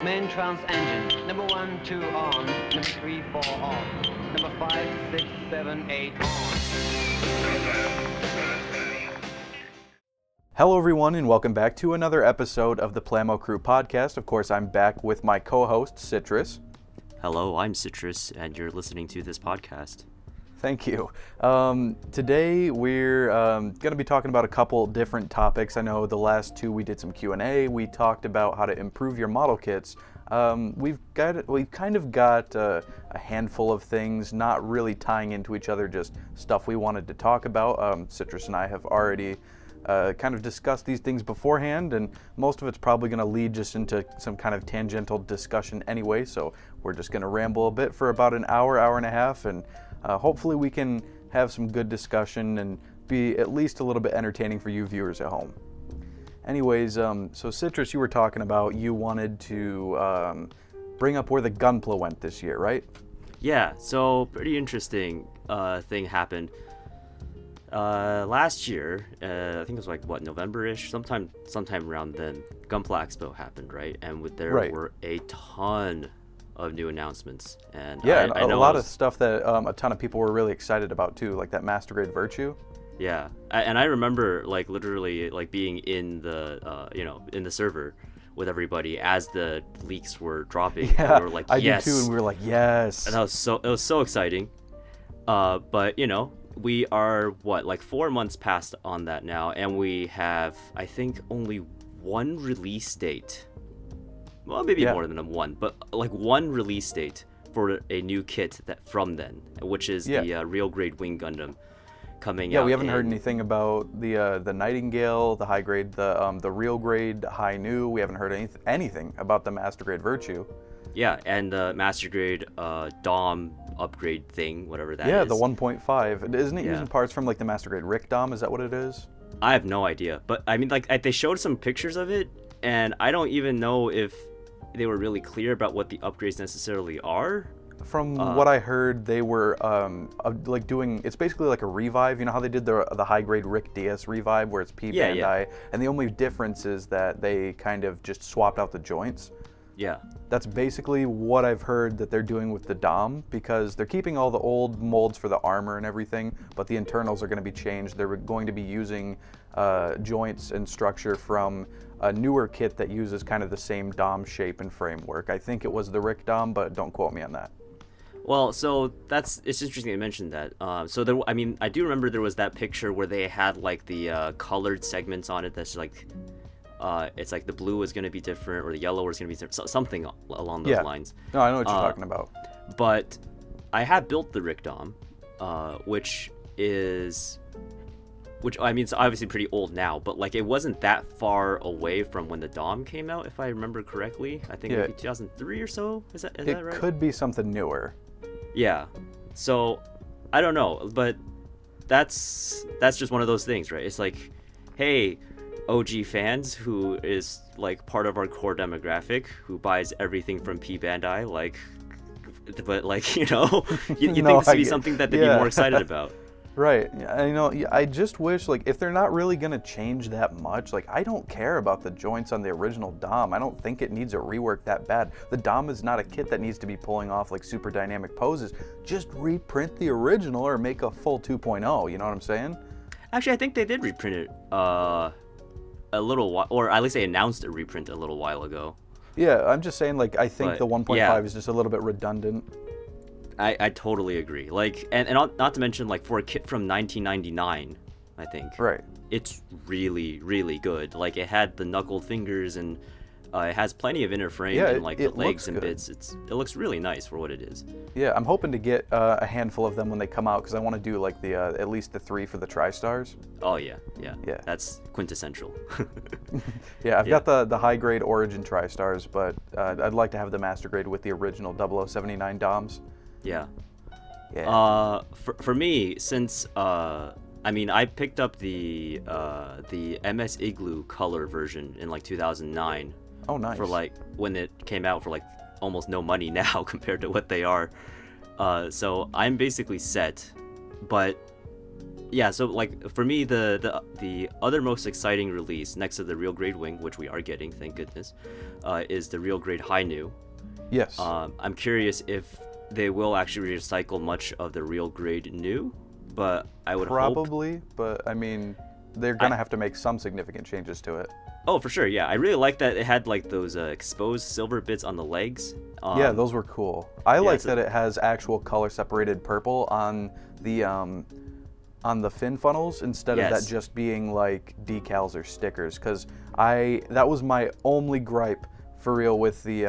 Main trans engine. Number 1, 2 on. Number 3, 4 off. Number 5, 6, 7, 8 on. Hello everyone and welcome back to another episode of the Plamo Crew Podcast. Of course, I'm back with my co-host, Citrus. Hello, I'm Citrus, and you're listening to this podcast. Thank you. Today we're going to be talking about a couple different topics. I know the last two we did some Q&A. We talked about how to improve your model kits. We've kind of got a handful of things, not really tying into each other, just stuff we wanted to talk about. Citrus and I have already kind of discussed these things beforehand, and most of it's probably going to lead just into some kind of tangential discussion anyway, so we're just going to ramble a bit for about an hour, hour and a half, and hopefully we can have some good discussion and be at least a little bit entertaining for you viewers at home. Anyways, so Citrus, you were talking about you wanted to bring up where the Gunpla went this year, right? Yeah, so pretty interesting thing happened. Last year, I think it was like, November-ish? Sometime around then, Gunpla Expo happened, right? And there were a ton of new announcements. And yeah, I know a lot of stuff that a ton of people were really excited about too, like that Master Grade Virtue. Yeah, and I remember like literally like being in the in the server with everybody as the leaks were dropping. Yeah, and we were like, yes. I did too, and we were like, yes. And it was so exciting. But we are 4 months past on that now, and we have, I think, only one release date. Well, maybe more than one, but like one release date for a new kit from then, which is the real grade Wing Gundam coming out. Yeah, we haven't heard anything about the Nightingale, the high grade, the real grade High Nu. We haven't heard anything about the Master Grade Virtue. Yeah, and the Master Grade Dom upgrade thing, whatever that is. Yeah, the 1.5. Isn't it using parts from like the Master Grade Rick Dom? Is that what it is? I have no idea, but I mean, like they showed some pictures of it, and I don't even know if they were really clear about what the upgrades necessarily are. From what I heard, they were like doing, it's basically like a revive. You know how they did the high grade Rick DS revive where it's P Bandai, and the only difference is that they kind of just swapped out the joints. Yeah. That's basically what I've heard that they're doing with the Dom, because they're keeping all the old molds for the armor and everything, but the internals are going to be changed. They're going to be using joints and structure from a newer kit that uses kind of the same Dom shape and framework. I think it was the Rick Dom, but don't quote me on that. Well, so it's interesting you mentioned that. I do remember there was that picture where they had like the colored segments on it that's like, it's like the blue is going to be different or the yellow is going to be different, something along those lines. No, I know what you're talking about. But I have built the Rick Dom, which I mean, it's obviously pretty old now, but like it wasn't that far away from when the Dom came out, if I remember correctly. I think maybe 2003 or so. Is that right? It could be something newer. Yeah. So I don't know, but that's just one of those things, right? It's like, hey, OG fans who is like part of our core demographic who buys everything from P Bandai, but you think this would be something that they'd be more excited about. Right. I just wish, like, if they're not really going to change that much, like, I don't care about the joints on the original Dom. I don't think it needs a rework that bad. The Dom is not a kit that needs to be pulling off, like, super dynamic poses. Just reprint the original or make a full 2.0, you know what I'm saying? Actually, I think they did reprint it a little while, or at least they announced a reprint a little while ago. Yeah, I'm just saying, like, I think the 1.5 is just a little bit redundant. I totally agree. Like, and not to mention, like, for a kit from 1999, I think. Right. It's really, really good. Like, it had the knuckle fingers, and it has plenty of inner frame and like the legs and bits. It looks really nice for what it is. Yeah, I'm hoping to get a handful of them when they come out, because I want to do like the at least the 3 for the TriStars. Oh yeah. That's quintessential. Yeah, I've got the high grade Origin TriStars, but I'd like to have the Master Grade with the original 0079 DOMs. Yeah. For me, since I picked up the MS Igloo color version in like 2009. Oh, nice. For like when it came out for like almost no money now compared to what they are. So I'm basically set, but yeah, so like for me, the other most exciting release next to the real grade wing, which we are getting, thank goodness, is the real grade Hainu. Yes. I'm curious if they will actually recycle much of the real grade new, but I would probably, but I mean, they're gonna have to make some significant changes to it. Oh, for sure, yeah. I really like that it had like those exposed silver bits on the legs. Yeah, those were cool. I like that it has actual color separated purple on the fin funnels instead of that just being like decals or stickers, because that was my only gripe for real with the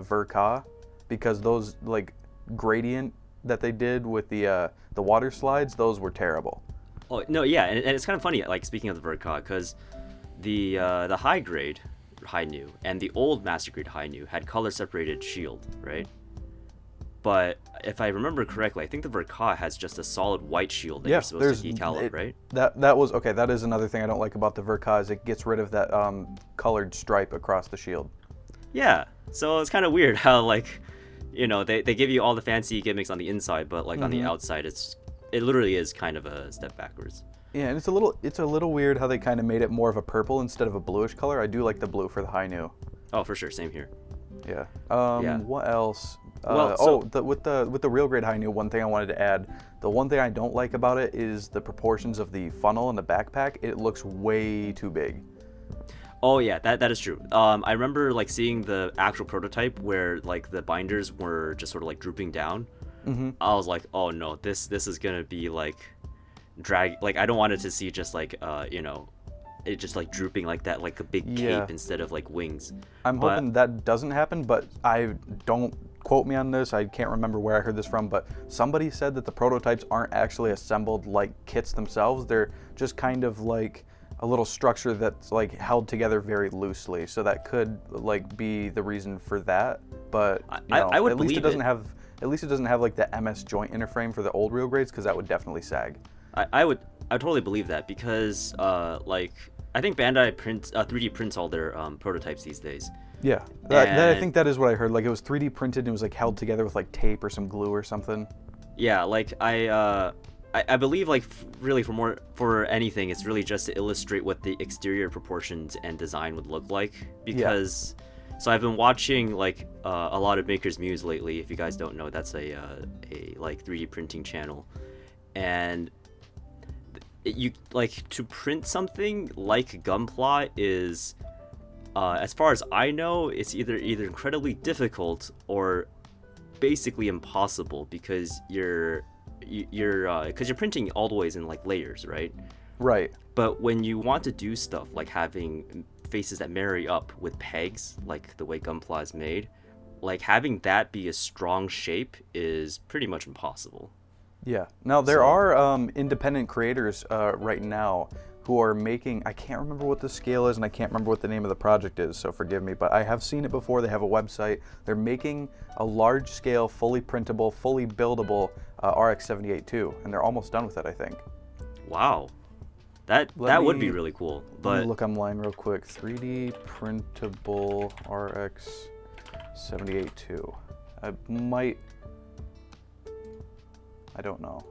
Verka, because those like gradient that they did with the water slides, those were terrible. Oh no, yeah, and it's kind of funny, like speaking of the Verka, because the high grade Hainu and the old master grade Hainu had color separated shield, right? But if I remember correctly, I think the Verka has just a solid white shield that you're supposed to decal it, right? That was okay. That is another thing I don't like about the Verka, is it gets rid of that colored stripe across the shield. Yeah, so it's kind of weird how like, you know, they give you all the fancy gimmicks on the inside, but like on the outside, it literally is kind of a step backwards. Yeah, and it's a little weird how they kind of made it more of a purple instead of a bluish color. I do like the blue for the Hainu. Oh, for sure, same here. Yeah. Yeah. What else? Well, with the real grade Hainu, one thing I wanted to add, the one thing I don't like about it is the proportions of the funnel and the backpack. It looks way too big. Oh yeah, that is true. I remember like seeing the actual prototype where like the binders were just sort of like drooping down. I was like, oh no, this is gonna be like like I don't want it to see just like you know, it just like drooping like that, like a big cape instead of like wings. I'm hoping that doesn't happen, but I don't quote me on this. I can't remember where I heard this from, but somebody said that the prototypes aren't actually assembled like kits themselves. They're just kind of like a little structure that's like held together very loosely. So that could like be the reason for that. But you know, I would at least believe it doesn't have like the MS joint interframe for the old real grades, because that would definitely sag. I would totally believe that, because like I think Bandai 3D prints all their prototypes these days. Yeah, I think that is what I heard. Like it was 3D printed and it was like held together with like tape or some glue or something. Yeah, like I believe like really for anything, it's really just to illustrate what the exterior proportions and design would look like, because so I've been watching like a lot of Maker's Muse lately. If you guys don't know, that's a like 3D printing channel, and you like to print something like Gunpla is as far as I know, it's either incredibly difficult or basically impossible, because you're printing all the ways in like layers, right? Right. But when you want to do stuff like having faces that marry up with pegs, like the way Gunpla is made, like having that be a strong shape is pretty much impossible. Yeah. Now there are independent creators right now who are making, I can't remember what the scale is and I can't remember what the name of the project is, so forgive me, but I have seen it before. They have a website. They're making a large scale, fully printable, fully buildable RX-78 too, and they're almost done with it, I think. Wow. That would be really cool. But let me look online real quick. 3D printable RX-78 2. I don't know.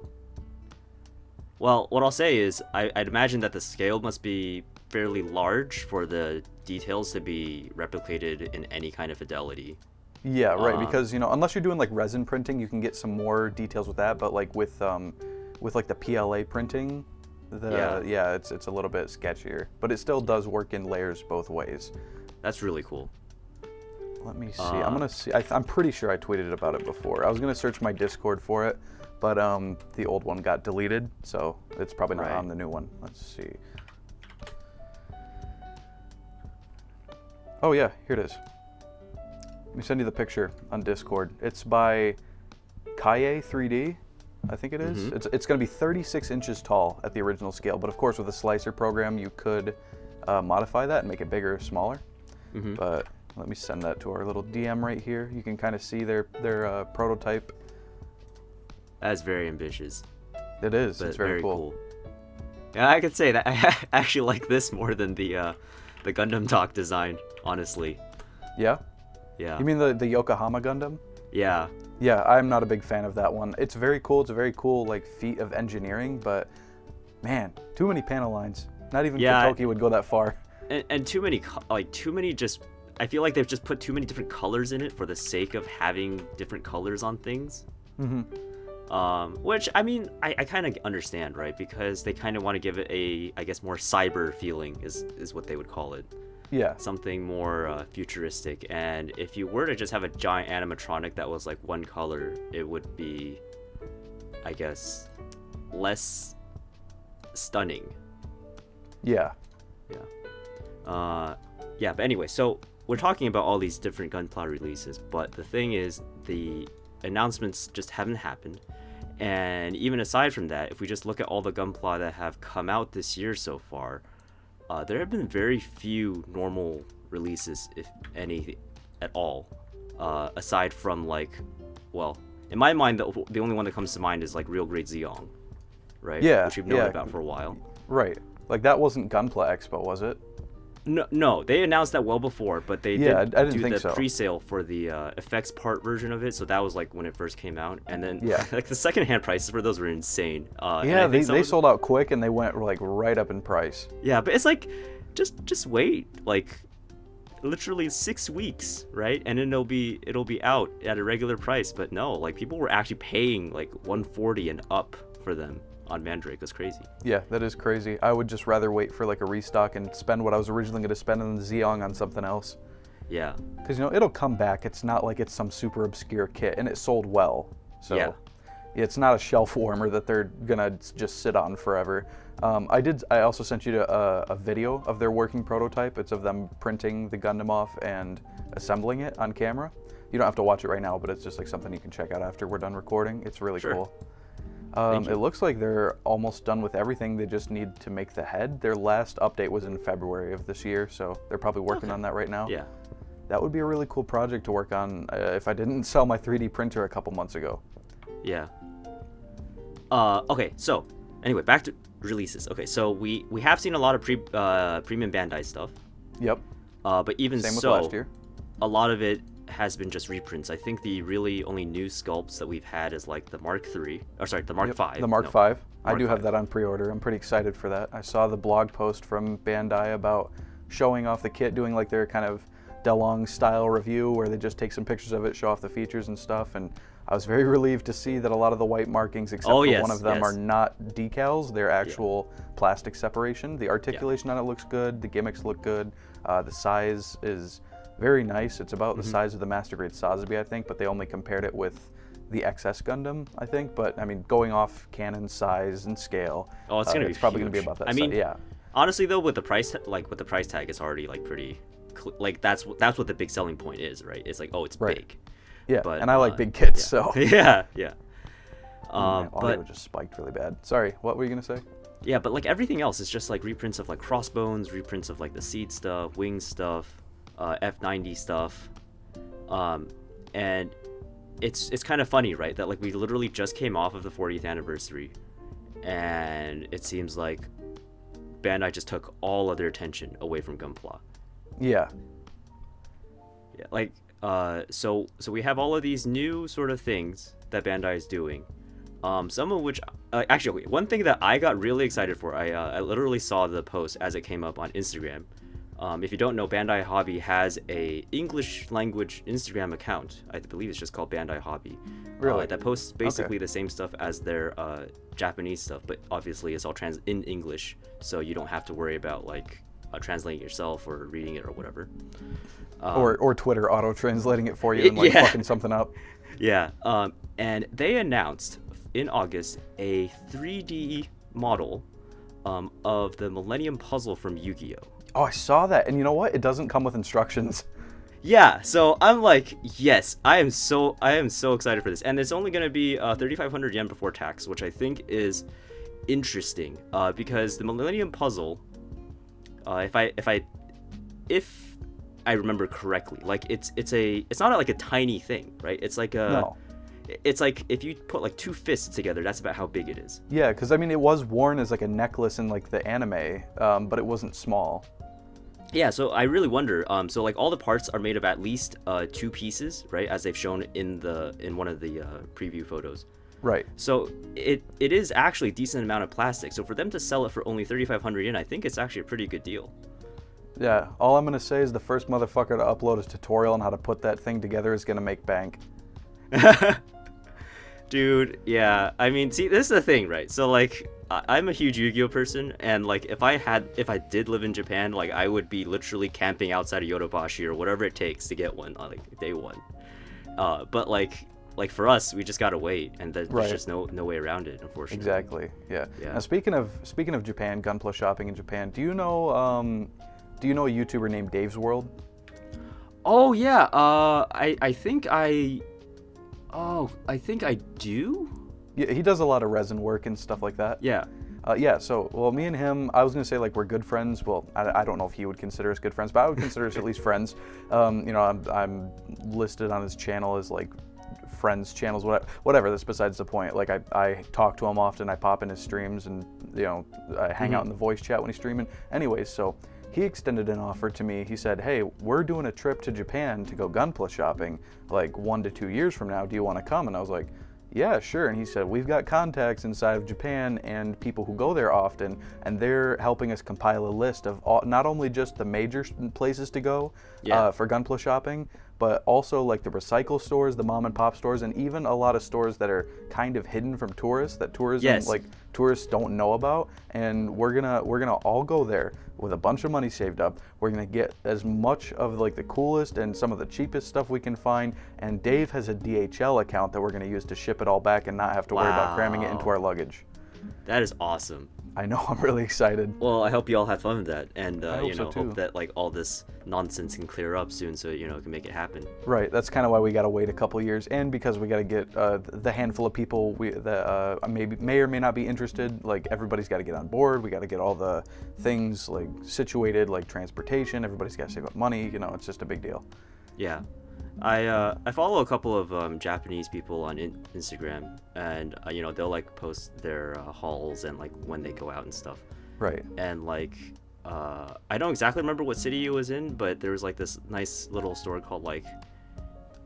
Well, what I'll say is I'd imagine that the scale must be fairly large for the details to be replicated in any kind of fidelity. Yeah, right. Because you know, unless you're doing like resin printing, you can get some more details with that. But like with like the PLA printing, it's a little bit sketchier. But it still does work in layers both ways. That's really cool. Let me see. I'm gonna see. I'm pretty sure I tweeted about it before. I was gonna search my Discord for it, but the old one got deleted, so it's probably not on the new one. Let's see. Oh yeah, here it is. Let me send you the picture on Discord. It's by Kaye 3D, I think it is. It's going to be 36 inches tall at the original scale, but of course with a slicer program you could modify that and make it bigger or smaller. But let me send that to our little DM right here. You can kind of see their prototype. That's very ambitious. It is. It's very cool. Yeah, I could say that I actually like this more than the Gundam Talk design, honestly. Yeah? Yeah. You mean the Yokohama Gundam? Yeah. Yeah, I'm not a big fan of that one. It's very cool. It's a very cool like feat of engineering, but Man, too many panel lines. Not even Yeah. Kotoki would go that far. And too many just. I feel like they've just put too many different colors in it for the sake of having different colors on things. Which I mean, I kind of understand, right? Because they kind of want to give it a, I guess, more cyber feeling is what they would call it. Yeah. Something more futuristic. And if you were to just have a giant animatronic that was like one color, it would be, I guess, less stunning. Yeah. Yeah, but anyway, so we're talking about all these different Gunpla releases, but the thing is, the announcements just haven't happened. And even aside from that, if we just look at all the Gunpla that have come out this year so far, there have been very few normal releases, if any at all, aside from like, well, in my mind, the only one that comes to mind is like Real Great Zeong, right? Yeah. Which we've known about for a while. Right. Like that wasn't Gunpla Expo, was it? No, they announced that well before, but they I did didn't do think the so. pre-sale for the effects part version of it, so that was like when it first came out, and then Yeah. like the second-hand prices for those were insane. And Yeah, I think they sold out quick and they went like right up in price. Yeah, but it's like, just wait, like literally 6 weeks, right? And then it'll be out at a regular price. But no, like people were actually paying like 140 and up for them on Mandrake. It's crazy. Yeah, that is crazy. I would just rather wait for like a restock and spend what I was originally going to spend on the Zeong on something else. Yeah. Because, you know, it'll come back. It's not like it's some super obscure kit, and it sold well. So Yeah. it's not a shelf warmer that they're going to just sit on forever. I also sent you a video of their working prototype. It's of them printing the Gundam off and assembling it on camera. You don't have to watch it right now, but it's just like something you can check out after we're done recording. It's really Sure. cool. Thank you. It looks like they're almost done with everything. They just need to make the head. Their last update was in February of this year, so they're probably working on that right now. Yeah. That would be a really cool project to work on if I didn't sell my 3D printer a couple months ago. Yeah. Okay, so anyway, back to releases. Okay, so we have seen a lot of premium Bandai stuff. Yep. But even Same with so, last year. a lot of it has been just reprints. I think the really only new sculpts that we've had is like the Mark III, or sorry, the Mark V. The Mark No, V. I Mark do have V. that on pre-order. I'm pretty excited for that. I saw the blog post from Bandai about showing off the kit, doing like their kind of DeLong style review where they just take some pictures of it, show off the features and stuff. And I was very relieved to see that a lot of the white markings, except for yes, one of them, yes. are not decals. They're actual plastic separation. The articulation on it looks good. The gimmicks look good. The size is very nice. It's about the size of the Master Grade Sazeby, I think, but they only compared it with the XS Gundam, I think. But I mean, going off canon size and scale, Oh, it's gonna be probably going to be huge. about that. I mean, yeah. Honestly though, with the price tag, it's already like pretty, like that's what the big selling point is, right? It's like, oh, it's Right. big. Yeah, But, and I like big kits, so. Yeah. Man, audio But just spiked really bad. Sorry, what were you gonna say? yeah, but like everything else is just like reprints of like Crossbones, reprints of like the Seed stuff, Wing stuff, F90 stuff, and it's kind of funny, right? That like we literally just came off of the 40th anniversary, and it seems like Bandai just took all of their attention away from Gunpla. Yeah. Yeah, like so we have all of these new sort of things that Bandai is doing. Some of which actually, one thing that I got really excited for, I literally saw the post as it came up on Instagram. If you don't know, Bandai Hobby has a English language Instagram account. I believe it's just called Bandai Hobby. Really? That posts basically the same stuff as their Japanese stuff, but obviously it's all in English, so you don't have to worry about like translating it yourself or reading it or whatever. Or Twitter auto-translating it for you and like Yeah. fucking something up. Yeah, and they announced in August a 3D model of the Millennium Puzzle from Yugioh. Oh, I saw that, and you know what? It doesn't come with instructions. Yeah, so I'm like, yes, I am so excited for this, and it's only gonna be 3,500 yen before tax, which I think is interesting, because the Millennium Puzzle, if I remember correctly, like it's not like a tiny thing, right? It's like it's like if you put like two fists together, that's about how big it is. Yeah, because I mean, it was worn as like a necklace in like the anime, but it wasn't small. Yeah, so I really wonder. So like all the parts are made of at least 2 pieces, right? As they've shown in one of the preview photos. Right. So it is actually a decent amount of plastic. So for them to sell it for only 3,500 yen, I think it's actually a pretty good deal. Yeah, all I'm gonna say is the first motherfucker to upload a tutorial on how to put that thing together is gonna make bank. Dude, yeah. I mean, see, this is the thing, right? So like, I'm a huge Yu-Gi-Oh person, and like, if I did live in Japan, like, I would be literally camping outside of Yodobashi or whatever it takes to get one on like day one. But like for us, we just gotta wait, and there's just no way around it, unfortunately. Exactly. Yeah. Yeah. Now speaking of Japan, Gunpla shopping in Japan, do you know a YouTuber named Dave's World? Oh yeah. I think I do. Yeah, he does a lot of resin work and stuff like that. Yeah. Yeah, so, well, me and him, I was going to say, like, we're good friends. Well, I don't know if he would consider us good friends, but I would consider us at least friends. You know, I'm listed on his channel as, like, friends channels, whatever, that's besides the point. Like, I talk to him often, I pop in his streams, and, you know, I hang out in the voice chat when he's streaming. Anyways, so he extended an offer to me. He said, hey, we're doing a trip to Japan to go Gunpla shopping, like, 1 to 2 years from now. Do you want to come? And I was like, yeah, sure. And he said, we've got contacts inside of Japan and people who go there often, and they're helping us compile a list of not only just the major places to go for Gunpla shopping, but also like the recycle stores, the mom and pop stores, and even a lot of stores that are kind of hidden from tourists that tourists don't know about. And we're gonna all go there with a bunch of money saved up. We're gonna get as much of like the coolest and some of the cheapest stuff we can find. And Dave has a DHL account that we're gonna use to ship it all back and not have to worry about cramming it into our luggage. That is awesome. I know, I'm really excited. Well, I hope you all have fun with that, and hope that like all this nonsense can clear up soon, so it can make it happen. Right. That's kind of why we got to wait a couple years, and because we got to get the handful of people that may or may not be interested. Like everybody's got to get on board. We got to get all the things like situated, like transportation. Everybody's got to save up money. It's just a big deal. Yeah. I follow a couple of Japanese people on Instagram, and they'll like post their hauls and like when they go out and stuff. Right. And like I don't exactly remember what city it was in, but there was like this nice little store called like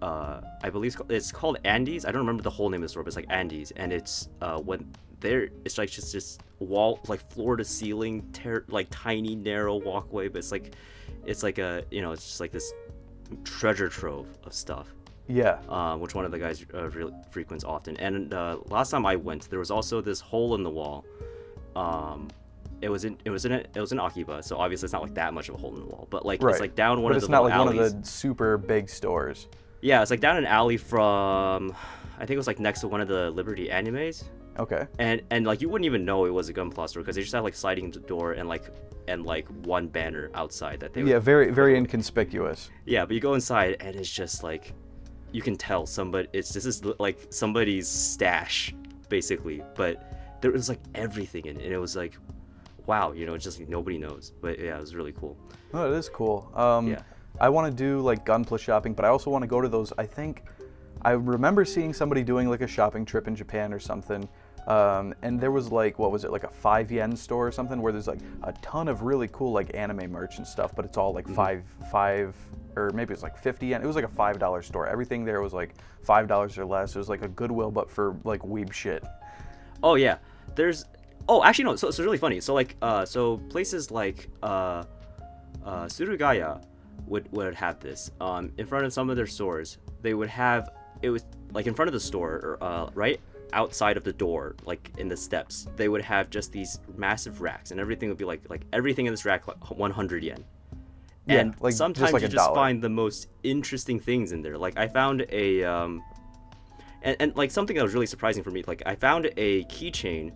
I believe it's called Andes. I don't remember the whole name of the store, but it's like Andes, and it's it's like just this wall, like floor to ceiling, like tiny narrow walkway, but it's like it's just like this treasure trove of stuff. Yeah. Which one of the guys really frequents often. And last time I went, there was also this hole in the wall. It was in Akiba, so obviously it's not like that much of a hole in the wall. But like it's like down one of the little alleys. But it's not like one of the super big stores. Yeah, it's like down an alley from, I think it was like next to one of the Liberty animes. Okay. And like you wouldn't even know it was a Gunpla store because they just had like sliding door and like one banner outside that they very very inconspicuous. Yeah, but you go inside and it's just like you can tell this is like somebody's stash basically, but there was like everything in it, and it was like wow, it's just like nobody knows. But yeah, it was really cool. Oh, it is cool. Yeah. I want to do like Gunpla shopping, but I also want to go to those. I remember seeing somebody doing like a shopping trip in Japan or something. And there was like, what was it, like a 5 yen store or something, where there's like a ton of really cool like anime merch and stuff, but it's all like five or maybe it's like 50 yen. It was like a $5 store. Everything there was like $5 or less. It was like a Goodwill, but for like weeb shit. Oh yeah, actually no. So it's really funny. So like so places like Surugaya would have this in front of some of their stores. They would have it was like in front of the store right outside of the door, like in the steps, they would have just these massive racks, and everything would be like everything in this rack like 100 yen. Yeah, and like, sometimes like you just find the most interesting things in there. Like I found a and like something that was really surprising for me, like I found a keychain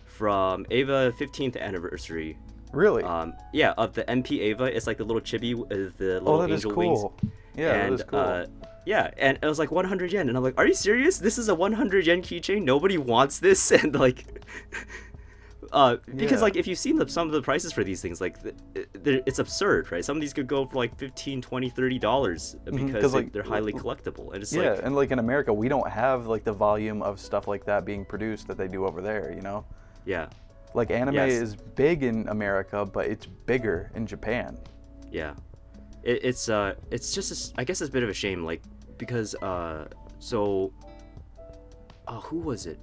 from Ava 15th anniversary. Really? Yeah, of the MP Ava. It's like the little chibi, the little angel wings. Yeah, and, that is cool. Yeah, and it was like 100 yen, and I'm like, are you serious? This is a 100 yen keychain? Nobody wants this? And like, because like if you've seen some of the prices for these things, like it's absurd, right? Some of these could go for like $15, $20, $30 because like, they're highly collectible. And it's and like in America, we don't have like the volume of stuff like that being produced that they do over there, Yeah. Like anime is big in America, but it's bigger in Japan. Yeah. It's just I guess it's a bit of a shame, like because so who was it?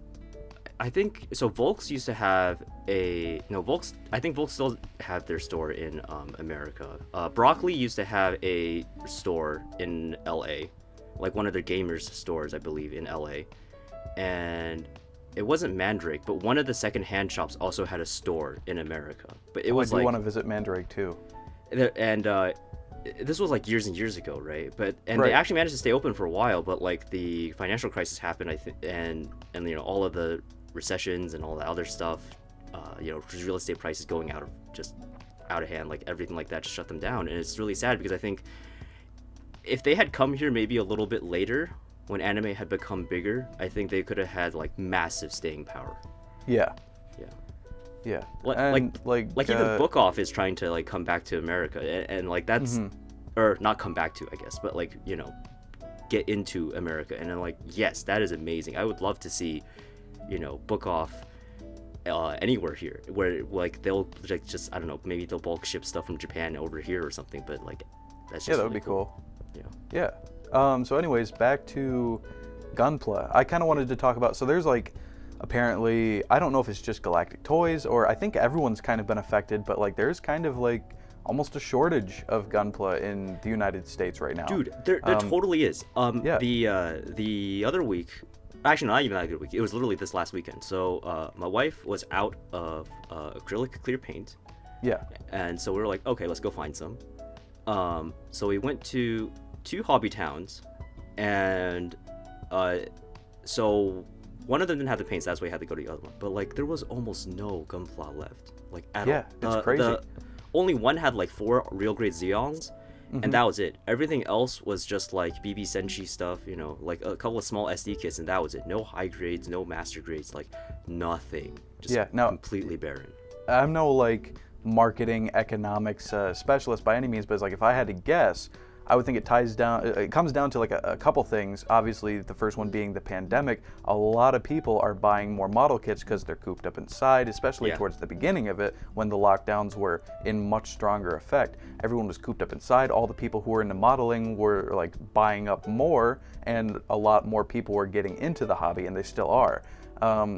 I think so. Volks used to have Volks. I think Volks still have their store in America. Broccoli used to have a store in LA, like one of their gamers stores, I believe, in LA. And it wasn't Mandrake, but one of the second-hand shops also had a store in America. But it was I do like, want to visit Mandrake too. And this was like years and years ago, right? But they Right. actually managed to stay open for a while. But like the financial crisis happened, I think, and all of the recessions and all that other stuff, real estate prices going out of hand, like everything like that just shut them down. And it's really sad because I think if they had come here maybe a little bit later when anime had become bigger, I think they could have had like massive staying power. Yeah. Yeah. And Even Book Off is trying to like come back to America, and like that's or not come back to, I guess, but like get into America. And I'm like, yes, that is amazing. I would love to see Book Off anywhere here, where like they'll like just, I don't know, maybe they'll bulk ship stuff from Japan over here or something, but like that's just that would really be cool. Yeah. So anyways, back to Gunpla. I kind of wanted to talk about, so there's like, apparently, I don't know if it's just Galactic Toys, or I think everyone's kind of been affected, but like there's kind of like almost a shortage of Gunpla in the United States right now. Dude, there totally is. Yeah. The other week, actually not even that good week, it was literally this last weekend. So my wife was out of acrylic clear paint. Yeah. And so we were like, okay, let's go find some. So we went to 2 hobby towns, and so one of them didn't have the paints, that's why we had to go to the other one. But like there was almost no Gunpla left, like at all. Yeah, it's crazy. Only one had like 4 real grade Xeons, and that was it. Everything else was just like BB Senshi stuff, like a couple of small SD kits, and that was it. No high grades, no master grades, like nothing. Just completely barren. I'm no like marketing economics specialist by any means, but it's like if I had to guess, I would think it comes down to like a couple things. Obviously, the first one being the pandemic. A lot of people are buying more model kits because they're cooped up inside, especially towards the beginning of it when the lockdowns were in much stronger effect. Everyone was cooped up inside. All the people who were into modeling were like buying up more, and a lot more people were getting into the hobby, and they still are.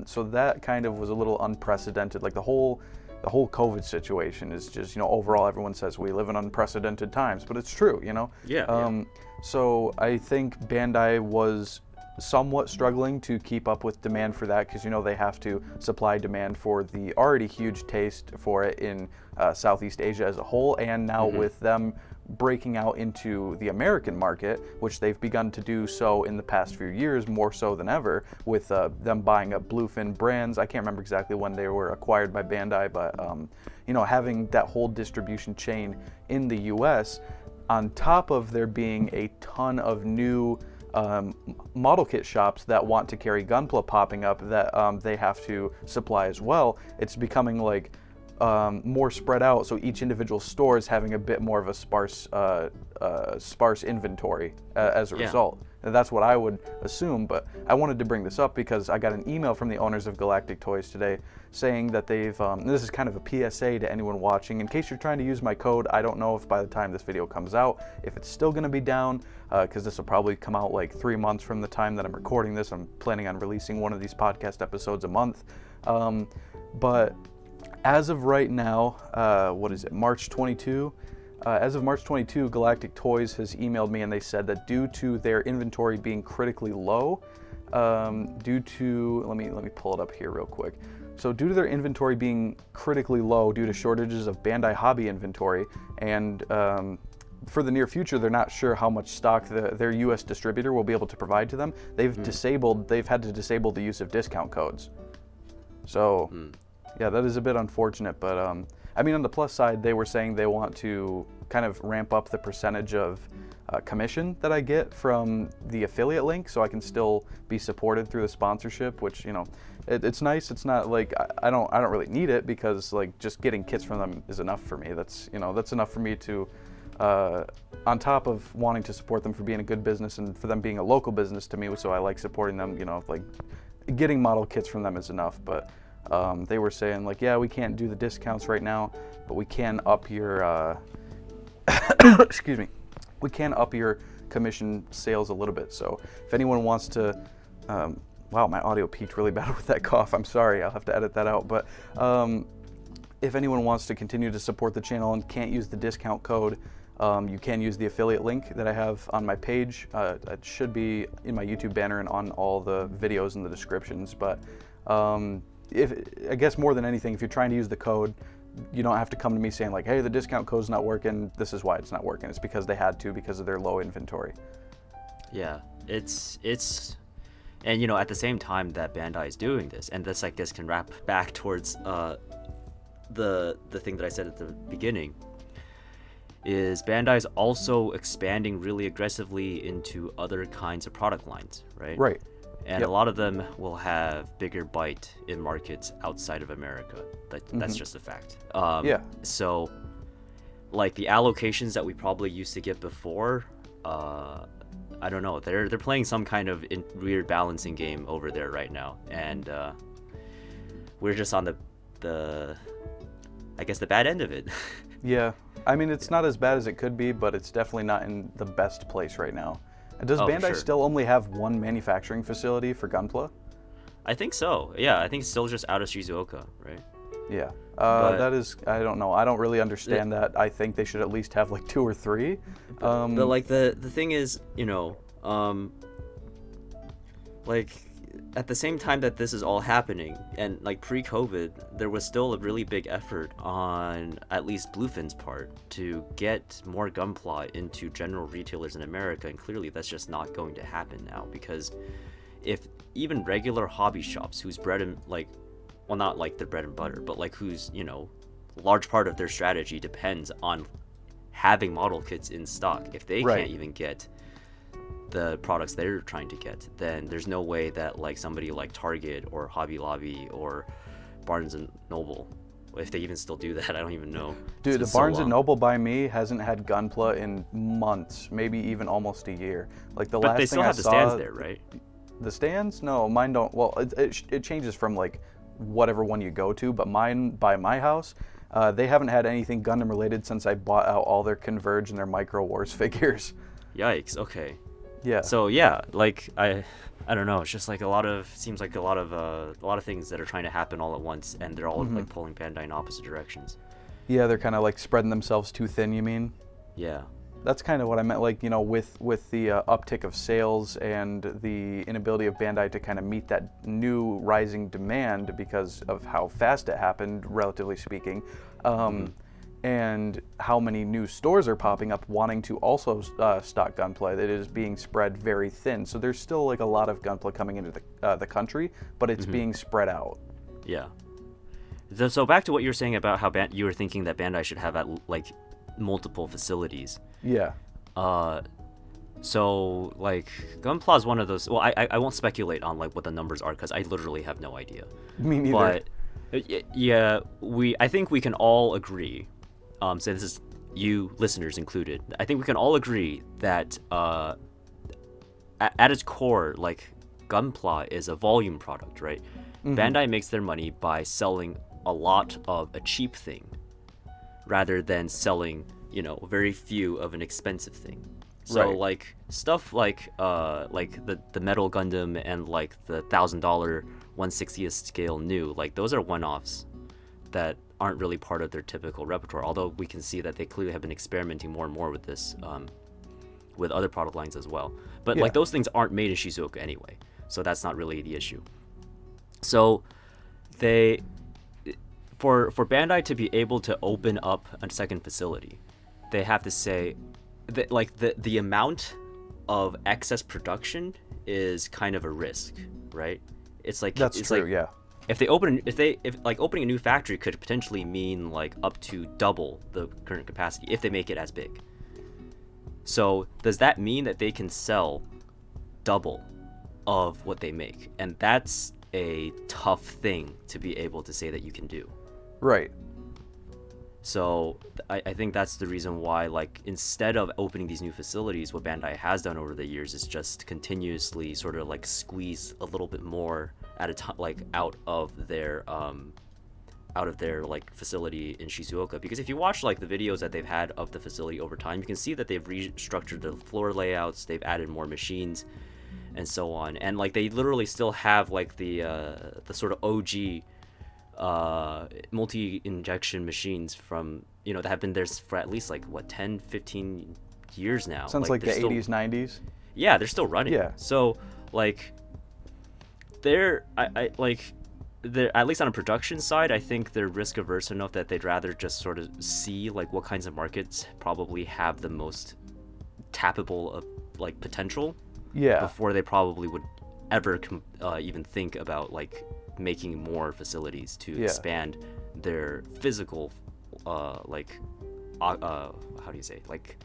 So that kind of was a little unprecedented. Like the whole COVID situation is just, overall everyone says we live in unprecedented times, but it's true, Yeah. So I think Bandai was somewhat struggling to keep up with demand for that because, they have to supply demand for the already huge taste for it in Southeast Asia as a whole, and now with them breaking out into the American market, which they've begun to do so in the past few years, more so than ever, with them buying up Bluefin brands. I can't remember exactly when they were acquired by Bandai, but having that whole distribution chain in the US, on top of there being a ton of new model kit shops that want to carry Gunpla popping up that they have to supply as well, it's becoming like more spread out, so each individual store is having a bit more of a sparse inventory as a result. And that's what I would assume, but I wanted to bring this up because I got an email from the owners of Galactic Toys today saying that they've, this is kind of a PSA to anyone watching, in case you're trying to use my code. I don't know if by the time this video comes out, if it's still going to be down, because this will probably come out like 3 months from the time that I'm recording this. I'm planning on releasing one of these podcast episodes a month. But as of right now, March 22? As of March 22, Galactic Toys has emailed me and they said that due to their inventory being critically low, let me pull it up here real quick. So due to their inventory being critically low due to shortages of Bandai hobby inventory, and for the near future, they're not sure how much stock their US distributor will be able to provide to them. They've had to disable the use of discount codes. So yeah, that is a bit unfortunate, but I mean, on the plus side, they were saying they want to kind of ramp up the percentage of commission that I get from the affiliate link, so I can still be supported through the sponsorship, which, it's nice. It's not like I don't really need it, because like just getting kits from them is enough for me. That's enough for me to, on top of wanting to support them for being a good business and for them being a local business to me, so I like supporting them. Like getting model kits from them is enough, but. They were saying like, yeah, we can't do the discounts right now, but we can up your, excuse me, we can up your commission sales a little bit. So if anyone wants to Wow, my audio peaked really bad with that cough. I'm sorry, I'll have to edit that out. But if anyone wants to continue to support the channel and can't use the discount code, you can use the affiliate link that I have on my page. It should be in my YouTube banner and on all the videos in the descriptions. But I guess more than anything, if you're trying to use the code, you don't have to come to me saying like, hey, the discount code's not working. This is why it's not working. It's because they had to, because of their low inventory. Yeah, it's and you know, at the same time that Bandai is doing this, and this I guess can wrap back towards the thing that I said at the beginning, is Bandai is also expanding really aggressively into other kinds of product lines, right? Right. And a lot of them will have bigger bite in markets outside of America. That's just a fact. So, like the allocations that we probably used to get before, I don't know. They're playing some kind of weird balancing game over there right now, and we're just on the I guess the bad end of it. Yeah, I mean it's not as bad as it could be, but it's definitely not in the best place right now. Does Bandai still only have one manufacturing facility for Gunpla? I think so. Yeah, I think it's still just out of Shizuoka, right? Yeah. That is, I don't know. I don't really understand that. I think they should at least have like 2 or 3. But like the thing is, you know, like at the same time that this is all happening, and like pre-COVID, there was still a really big effort on at least Bluefin's part to get more Gunpla into general retailers in America, and clearly that's just not going to happen now, because if even regular hobby shops whose bread and like, well, not like the bread and butter, but like whose, you know, large part of their strategy depends on having model kits in stock, if they can't even get the products they're trying to get, then there's no way that like somebody like Target or Hobby Lobby or Barnes and Noble, if they even still do that, I don't even know. Dude, the Barnes and Noble by me hasn't had Gunpla in months, maybe even almost a year. Like the last thing I saw. But they still have the stands there, right? The stands? No, mine don't. Well, it changes from like whatever one you go to, but mine by my house, they haven't had anything Gundam related since I bought out all their Converge and their Micro Wars figures. Yikes. Okay. Yeah. So yeah, like I don't know. It's just like seems like a lot of things that are trying to happen all at once, and they're all like pulling Bandai in opposite directions. Yeah, they're kind of like spreading themselves too thin. You mean? Yeah. That's kind of what I meant. Like, you know, with the uptick of sales and the inability of Bandai to kind of meet that new rising demand because of how fast it happened, relatively speaking. And how many new stores are popping up wanting to also stock Gunpla. It is being spread very thin. So there's still like a lot of Gunpla coming into the country, but it's being spread out. Yeah. So back to what you were saying about how you were thinking that Bandai should have like multiple facilities. Yeah. So like Gunpla is one of those. Well, I won't speculate on like what the numbers are because I literally have no idea. Me neither. But yeah, I think we can all agree. So this is you listeners included. I think we can all agree that at its core, like Gunpla is a volume product, right? Bandai makes their money by selling a lot of a cheap thing, rather than selling, you know, very few of an expensive thing. So like stuff like the Metal Gundam and like the $1,000 1/60th scale new, like those are one-offs that aren't really part of their typical repertoire, although we can see that they clearly have been experimenting more and more with this with other product lines as well. But like those things aren't made in Shizuoka anyway, so that's not really the issue. So they for Bandai to be able to open up a second facility, they have to say that like the amount of excess production is kind of a risk, right? It's like that's true, yeah. If opening a new factory could potentially mean like up to double the current capacity if they make it as big. So does that mean that they can sell double of what they make? And that's a tough thing to be able to say that you can do. Right. So I think that's the reason why, like, instead of opening these new facilities, what Bandai has done over the years is just continuously sort of like squeeze a little bit more at a time, like out of their like facility in Shizuoka. Because if you watch like the videos that they've had of the facility over time, you can see that they've restructured the floor layouts, they've added more machines, and so on. And like they literally still have like the sort of OG multi-injection machines from, you know, that have been there for at least like what 10, 15 years now. Sounds like the still, 80s, 90s. Yeah, they're still running. Yeah. So like they're at least on a production side, I think they're risk averse enough that they'd rather just sort of see like what kinds of markets probably have the most tappable like potential. Yeah. Before they probably would ever even think about like making more facilities to expand their physical how do you say, like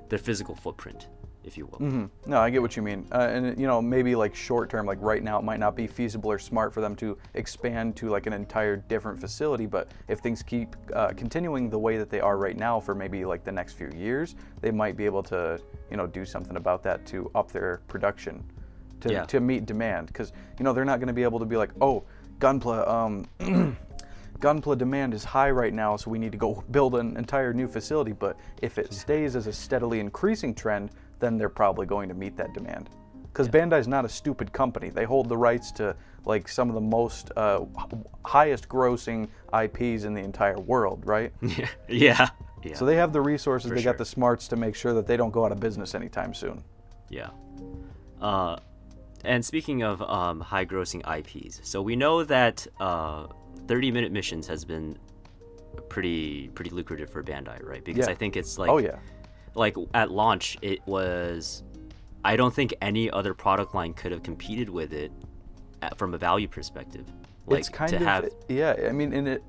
their physical footprint, if you will. Mm-hmm. No, I get what you mean. And, you know, maybe like short term, like right now, it might not be feasible or smart for them to expand to like an entire different facility. But if things keep continuing the way that they are right now for maybe like the next few years, they might be able to, you know, do something about that to up their production to meet demand. Because, you know, they're not going to be able to be like, oh, Gunpla, Gunpla demand is high right now, so we need to go build an entire new facility. But if it stays as a steadily increasing trend, then they're probably going to meet that demand. Because Bandai's not a stupid company. They hold the rights to like some of the most highest grossing IPs in the entire world, right? Yeah. So they have the resources, For they sure. got the smarts to make sure that they don't go out of business anytime soon. Yeah. And speaking of high grossing IPs, so we know that 30-minute missions has been pretty lucrative for Bandai, right? Because I think it's like like at launch it was, I don't think any other product line could have competed with it from a value perspective. Like it's kind of I mean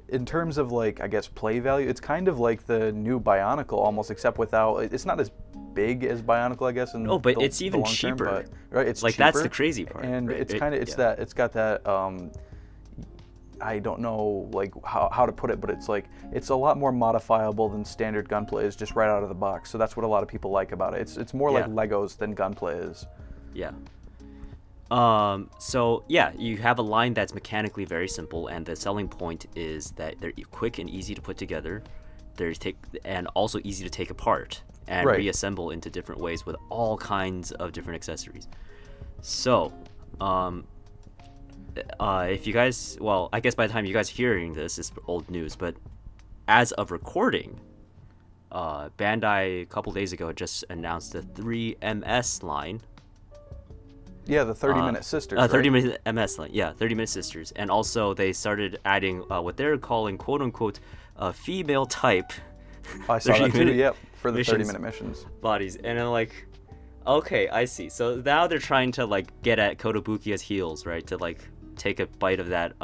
in terms of like I guess play value, it's kind of like the new Bionicle almost, except without, it's not as big as Bionicle, I guess. But it's even cheaper. But, right, it's like cheaper, that's the crazy part. and right? it's kind of that it's got that I don't know like how to put it, but it's like it's a lot more modifiable than standard Gunpla is just right out of the box. So that's what a lot of people like about it. It's more like Legos than Gunpla is. Yeah. So yeah, you have a line that's mechanically very simple, and the selling point is that they're quick and easy to put together. And also easy to take apart and reassemble into different ways with all kinds of different accessories. So, if you guys, well, I guess by the time you guys are hearing this, it's old news, but as of recording, Bandai a couple days ago just announced the 3MS line. Yeah, the 30-minute sisters. 30-minute MS line. Yeah, 30-minute sisters. And also they started adding what they're calling quote-unquote female type. I saw that too, yep, for the 30-minute missions. Bodies. And I'm like, okay, I see. So now they're trying to like get at Kotobukiya's heels, right? To like take a bite of that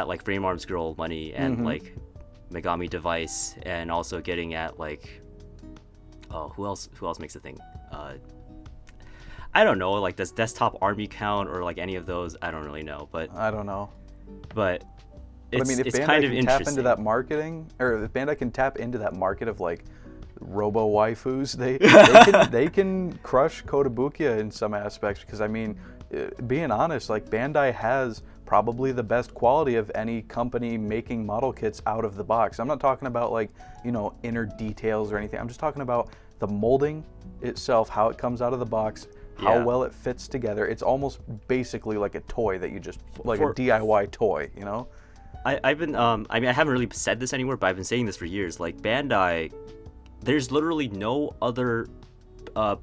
like Frame Arms Girl money and like Megami Device, and also getting at like who else makes a thing? I don't know, like does Desktop Army count or like any of those? I don't really know, but I don't know. But I mean, if it's Bandai kind of can tap into that marketing, or if Bandai can tap into that market of like robo waifus, they can crush Kotobukiya in some aspects. Because I mean, being honest, like Bandai has probably the best quality of any company making model kits out of the box. I'm not talking about like, you know, inner details or anything. I'm just talking about the molding itself, how it comes out of the box, how well it fits together. It's almost basically like a toy that you just like a DIY toy, you know? I've been I mean, I haven't really said this anywhere, but I've been saying this for years. Like Bandai, there's literally no other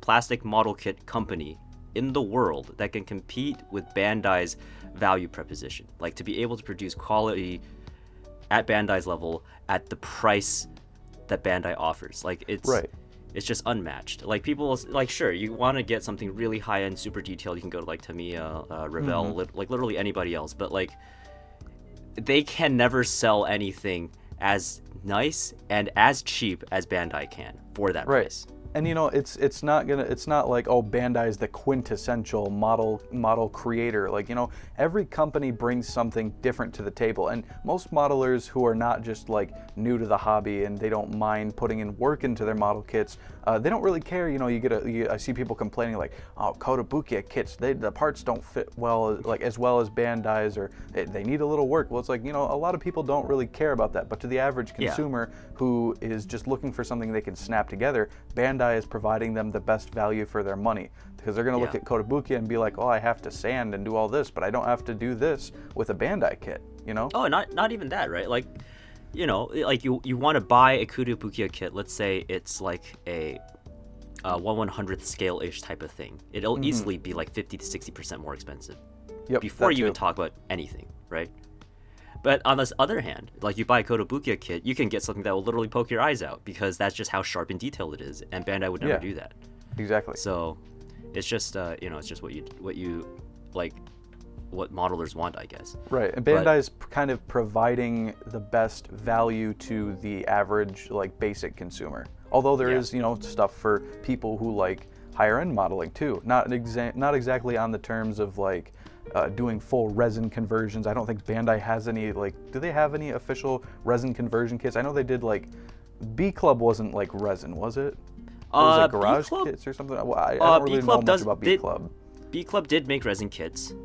plastic model kit company in the world that can compete with Bandai's value proposition. Like to be able to produce quality at Bandai's level at the price that Bandai offers. Like it's just unmatched. Like people, like sure, you want to get something really high end, super detailed, you can go to like Tamiya, Revell, like literally anybody else. But like they can never sell anything as nice and as cheap as Bandai can for that price. And you know, it's not like, oh, Bandai is the quintessential model creator. Like, you know, every company brings something different to the table, and most modelers who are not just like new to the hobby and they don't mind putting in work into their model kits, they don't really care. You know, I see people complaining like, oh, Kotobukiya kits, the parts don't fit well, like as well as Bandai's, or they need a little work. Well, it's like, you know, a lot of people don't really care about that, but to the average consumer who is just looking for something they can snap together, Bandai Bandai is providing them the best value for their money. Because they're going to look at Kotobukiya and be like, oh, I have to sand and do all this, but I don't have to do this with a Bandai kit, you know? Oh, not even that, right? Like, you know, like you want to buy a Kotobukiya kit. Let's say it's like a 1/100th scale-ish type of thing. It'll easily be like 50 to 60% more expensive. Yep, before you even talk about anything, right? But on this other hand, like you buy a Kotobukiya kit, you can get something that will literally poke your eyes out because that's just how sharp and detailed it is, and Bandai would never do that. Exactly. So it's just you know, it's just what you like, what modelers want, I guess. Right, and Bandai is kind of providing the best value to the average, like, basic consumer. Although there is, you know, stuff for people who like higher end modeling too. Not exactly on the terms of like doing full resin conversions. I don't think Bandai has any, like, do they have any official resin conversion kits? I know they did, like, B Club wasn't like resin, was it? It was like garage kits or something. Well, I don't really know much about B Club. B Club did make resin kits. B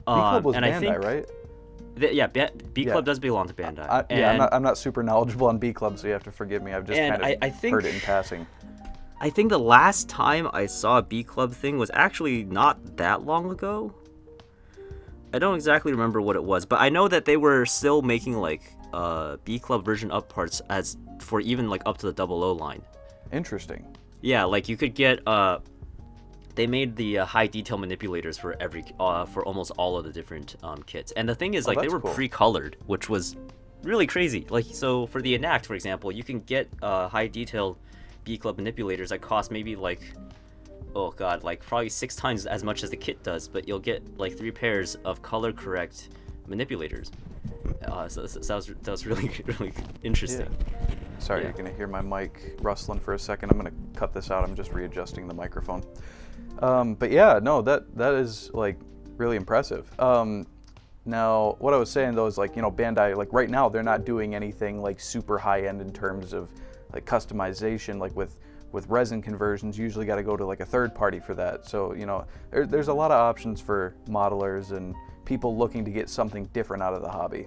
Club was and Bandai, I think, right? B Club does belong to Bandai. I'm not super knowledgeable on B Club, so you have to forgive me. I've just kind of heard it in passing. I think the last time I saw a B Club thing was actually not that long ago. I don't exactly remember what it was, but I know that they were still making like B Club version up parts as for even like up to the 00 line. Interesting. Yeah, like you could get they made the high detail manipulators for for almost all of the different kits. And the thing is, like, they were cool. pre-colored, which was really crazy. Like, so for the Enact, for example, you can get high detail B Club manipulators that cost maybe like, oh god, like probably 6 times as much as the kit does, but you'll get like 3 pairs of color correct manipulators. So that was really really interesting. Yeah. Sorry, you're gonna hear my mic rustling for a second. I'm gonna cut this out. I'm just readjusting the microphone. But yeah, no, that is like really impressive. Now, what I was saying though is, like, you know, Bandai, like right now they're not doing anything like super high end in terms of like customization, like with resin conversions. You usually got to go to like a third party for that. So, you know, there's a lot of options for modelers and people looking to get something different out of the hobby.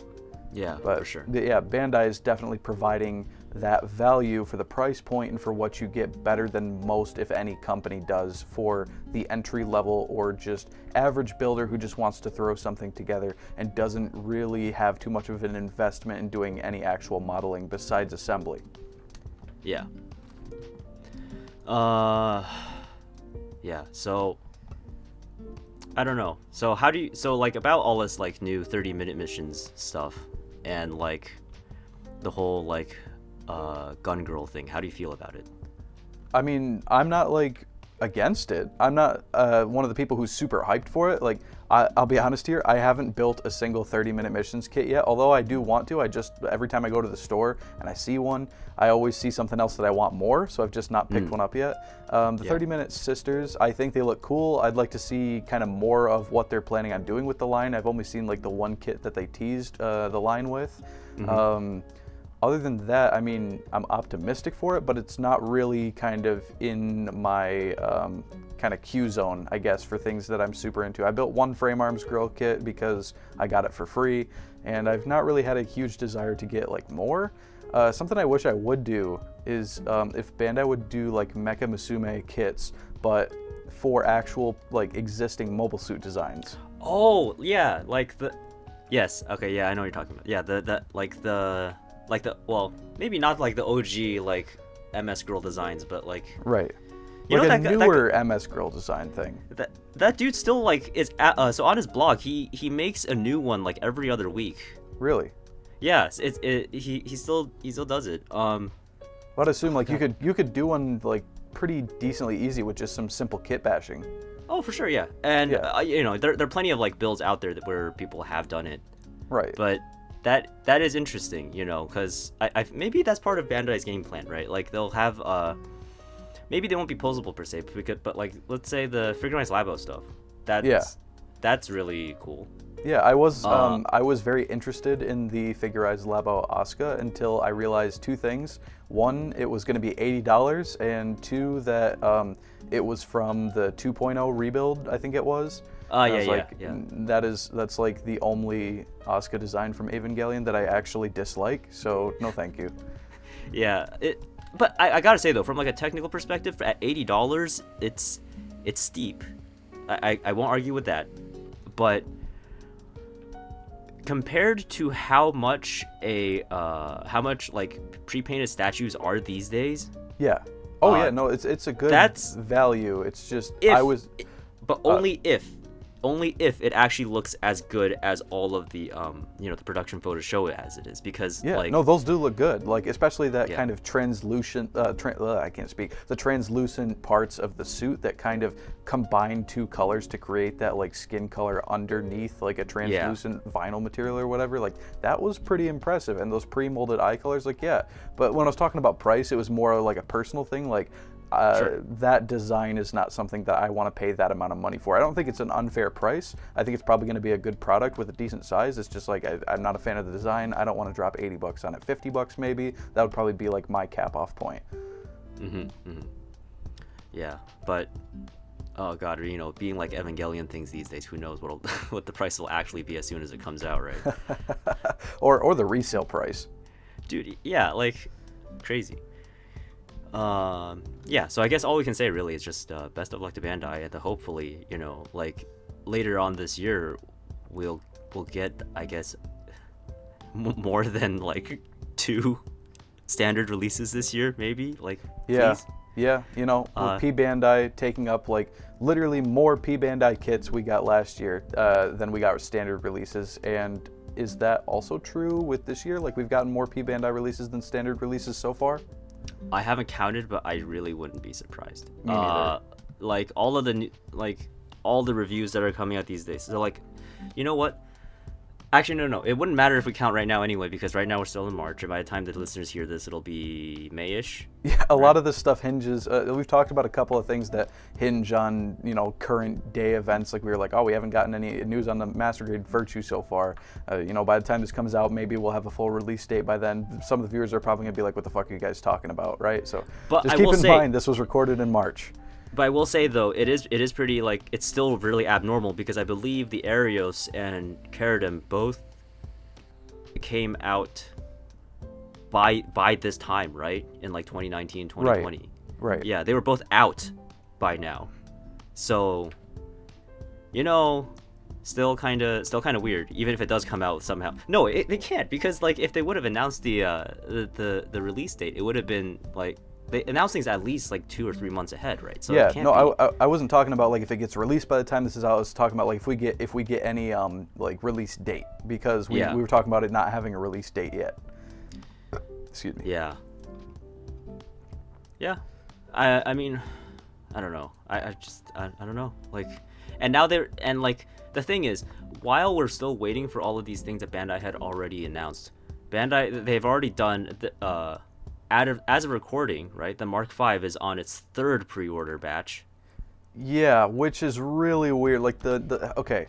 Yeah, but for sure. Yeah, Bandai is definitely providing that value for the price point and for what you get better than most, if any, company does for the entry level or just average builder who just wants to throw something together and doesn't really have too much of an investment in doing any actual modeling besides assembly. Yeah. Yeah, so I don't know. So how do you, so like about all this like new 30-minute missions stuff and like the whole like gun girl thing, how do you feel about it? I mean, I'm not like against it. I'm not one of the people who's super hyped for it. Like, I'll be honest here, I haven't built a single 30-minute missions kit yet, although I do want to. I just, every time I go to the store and I see one, I always see something else that I want more, so I've just not picked one up yet. The 30-minute sisters, I think they look cool. I'd like to see kind of more of what they're planning on doing with the line. I've only seen like the one kit that they teased the line with. Other than that, I mean, I'm optimistic for it, but it's not really kind of in my kind of Q zone, I guess, for things that I'm super into. I built one frame arms girl kit because I got it for free, and I've not really had a huge desire to get like more. Something I wish I would do is if Bandai would do like Mecha Musume kits, but for actual like existing mobile suit designs. Oh yeah, like the, yes, okay, yeah, I know what you're talking about. Yeah, like the well, maybe not like the OG like MS Girl designs, but like right, you like know, a newer MS Girl design thing. That dude still like is so on his blog he makes a new one like every other week. Really? Yes, he still does it. I'd assume like you could do one like pretty decently easy with just some simple kit bashing. Oh, for sure, yeah. And you know, there are plenty of like builds out there where people have done it. Right. But that is interesting, you know, because I maybe that's part of Bandai's game plan, right? Like they'll have maybe they won't be posable per se, but like let's say the Figurized Labo stuff. That's really cool. Yeah, I was very interested in the Figurized Labo Asuka until I realized two things. One, it was going to be $80, and two, that it was from the 2.0 rebuild, I think it was. That's like the only Asuka design from Evangelion that I actually dislike, so no thank you. Yeah, but I gotta say though, from like a technical perspective, at $80, it's steep. I won't argue with that, but compared to how much like pre-painted statues are these days. Yeah. Oh yeah, no, it's a good value. It's just only if it actually looks as good as all of the the production photos show it as it is, because those do look good, like especially that kind of translucent the translucent parts of the suit that kind of combine two colors to create that like skin color underneath like a translucent vinyl material or whatever. Like that was pretty impressive, and those pre-molded eye colors, like but when I was talking about price, it was more like a personal thing. Like that design is not something that I want to pay that amount of money for. I don't think it's an unfair price. I think it's probably going to be a good product with a decent size. It's just like I'm not a fan of the design. I don't want to drop $80 on it. $50 maybe. That would probably be like my cap off point. Yeah, but oh god, being like Evangelion things these days, who knows what the price will actually be as soon as it comes out, right? or the resale price. Dude, yeah, like crazy. So I guess all we can say really is just best of luck to Bandai, and hopefully, like later on this year, we'll get, I guess, more than like 2 standard releases this year, maybe. Like, please. Yeah, with P Bandai taking up like literally more P Bandai kits we got last year than we got with standard releases. And is that also true with this year? Like we've gotten more P Bandai releases than standard releases so far? I haven't counted, but I really wouldn't be surprised. Me neither. Like all the reviews that are coming out these days. So like, you know what? Actually, no. It wouldn't matter if we count right now anyway, because right now we're still in March, and by the time the listeners hear this, it'll be May-ish. Yeah, a lot of this stuff hinges. We've talked about a couple of things that hinge on, current day events. Like we were like, oh, we haven't gotten any news on the Master Grade Virtue so far. By the time this comes out, maybe we'll have a full release date by then. Some of the viewers are probably gonna be like, what the fuck are you guys talking about, right? So just keep in mind, this was recorded in March. But I will say though, it is pretty, like, it's still really abnormal, because I believe the Arios and Caradem both came out by this time, right? In like 2019, 2020. Right. Yeah, they were both out by now. So, still kind of weird, even if it does come out somehow. No, they can't, because like if they would have announced the release date, it would have been like, they announce things at least like 2 or 3 months ahead, right? So I wasn't talking about like if it gets released by the time this is out. I was talking about like if we get any like release date, because we were talking about it not having a release date yet. Excuse me. Yeah. I mean, I don't know. I don't know. Like, and now the thing is, while we're still waiting for all of these things that Bandai had already announced, they've already done as of recording, right? The Mark V is on its 3rd pre-order batch. Yeah, which is really weird. Like okay,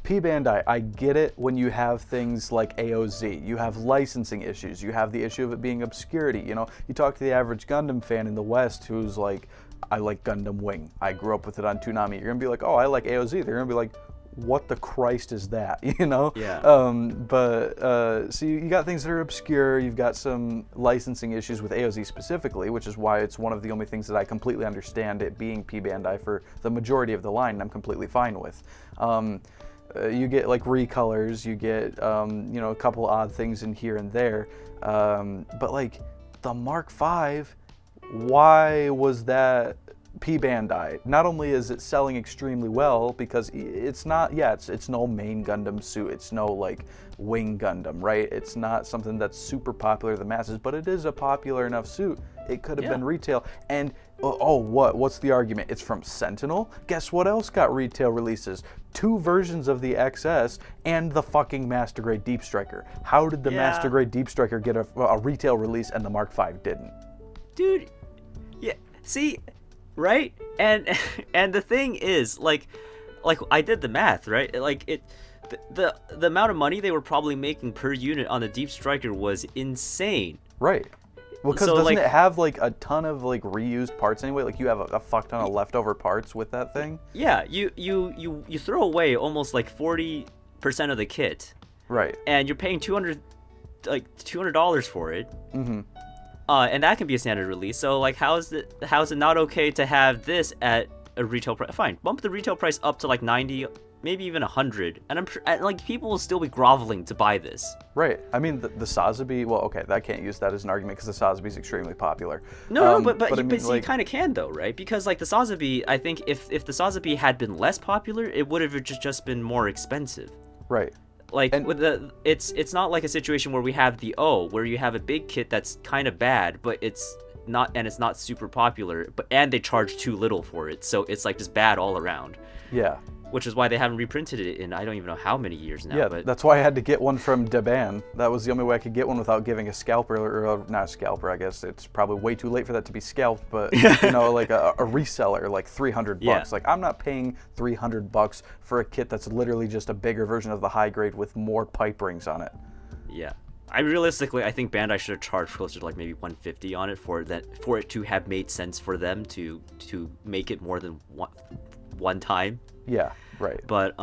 P Bandai, I get it when you have things like AOZ, you have licensing issues, you have the issue of it being obscurity. You talk to the average Gundam fan in the West who's like, I like Gundam Wing, I grew up with it on Toonami. You're gonna be like, oh, I like AOZ. They're gonna be like, what the Christ is that? Yeah. So you got things that are obscure. You've got some licensing issues with AOZ specifically, which is why it's one of the only things that I completely understand it being P Bandai for the majority of the line, and I'm completely fine with. You get like recolors, you get a couple odd things in here and there, but like the Mark V, why was that P Bandai? Not only is it selling extremely well, because it's not, it's no main Gundam suit, it's no like wing Gundam, right? It's not something that's super popular to the masses, but it is a popular enough suit. It could have been retail. And what's the argument? It's from Sentinel? Guess what else got retail releases? 2 versions of the XS and the fucking Master Grade Deep Striker. How did the Master Grade Deep Striker get a retail release and the Mark V didn't? Dude, yeah, see, right? And the thing is, like I did the math, right? Like the amount of money they were probably making per unit on the Deep Striker was insane. Right. Well, because doesn't it have like a ton of like reused parts anyway? Like you have a fuck ton of leftover parts with that thing. Yeah, you throw away almost like 40% of the kit. Right. And you're paying $200 for it. Mm-hmm. And that can be a standard release. So like, how is it not okay to have this at a retail price? Fine, bump the retail price up to like 90, maybe even 100, and I'm sure like people will still be groveling to buy this. Right. I mean, the Sazabi. Well, okay, I can't use that as an argument because the Sazabi is extremely popular. No, but I mean, see, you kind of can though, right? Because like the Sazabi, I think if the Sazabi had been less popular, it would have just been more expensive. Right. Like with it's not like a situation where we have where you have a big kit that's kind of bad, but it's not super popular, and they charge too little for it, so it's like just bad all around. Yeah. Which is why they haven't reprinted it in I don't even know how many years now. Yeah, but that's why I had to get one from Deban. That was the only way I could get one without giving a scalper, or not a scalper, I guess. It's probably way too late for that to be scalped, but, like a reseller, like $300. Yeah. Like, I'm not paying $300 for a kit that's literally just a bigger version of the high grade with more pipe rings on it. Yeah. I think Bandai should have charged closer to like maybe $150 on it for it to have made sense for them to make it more than one time. Yeah, right. But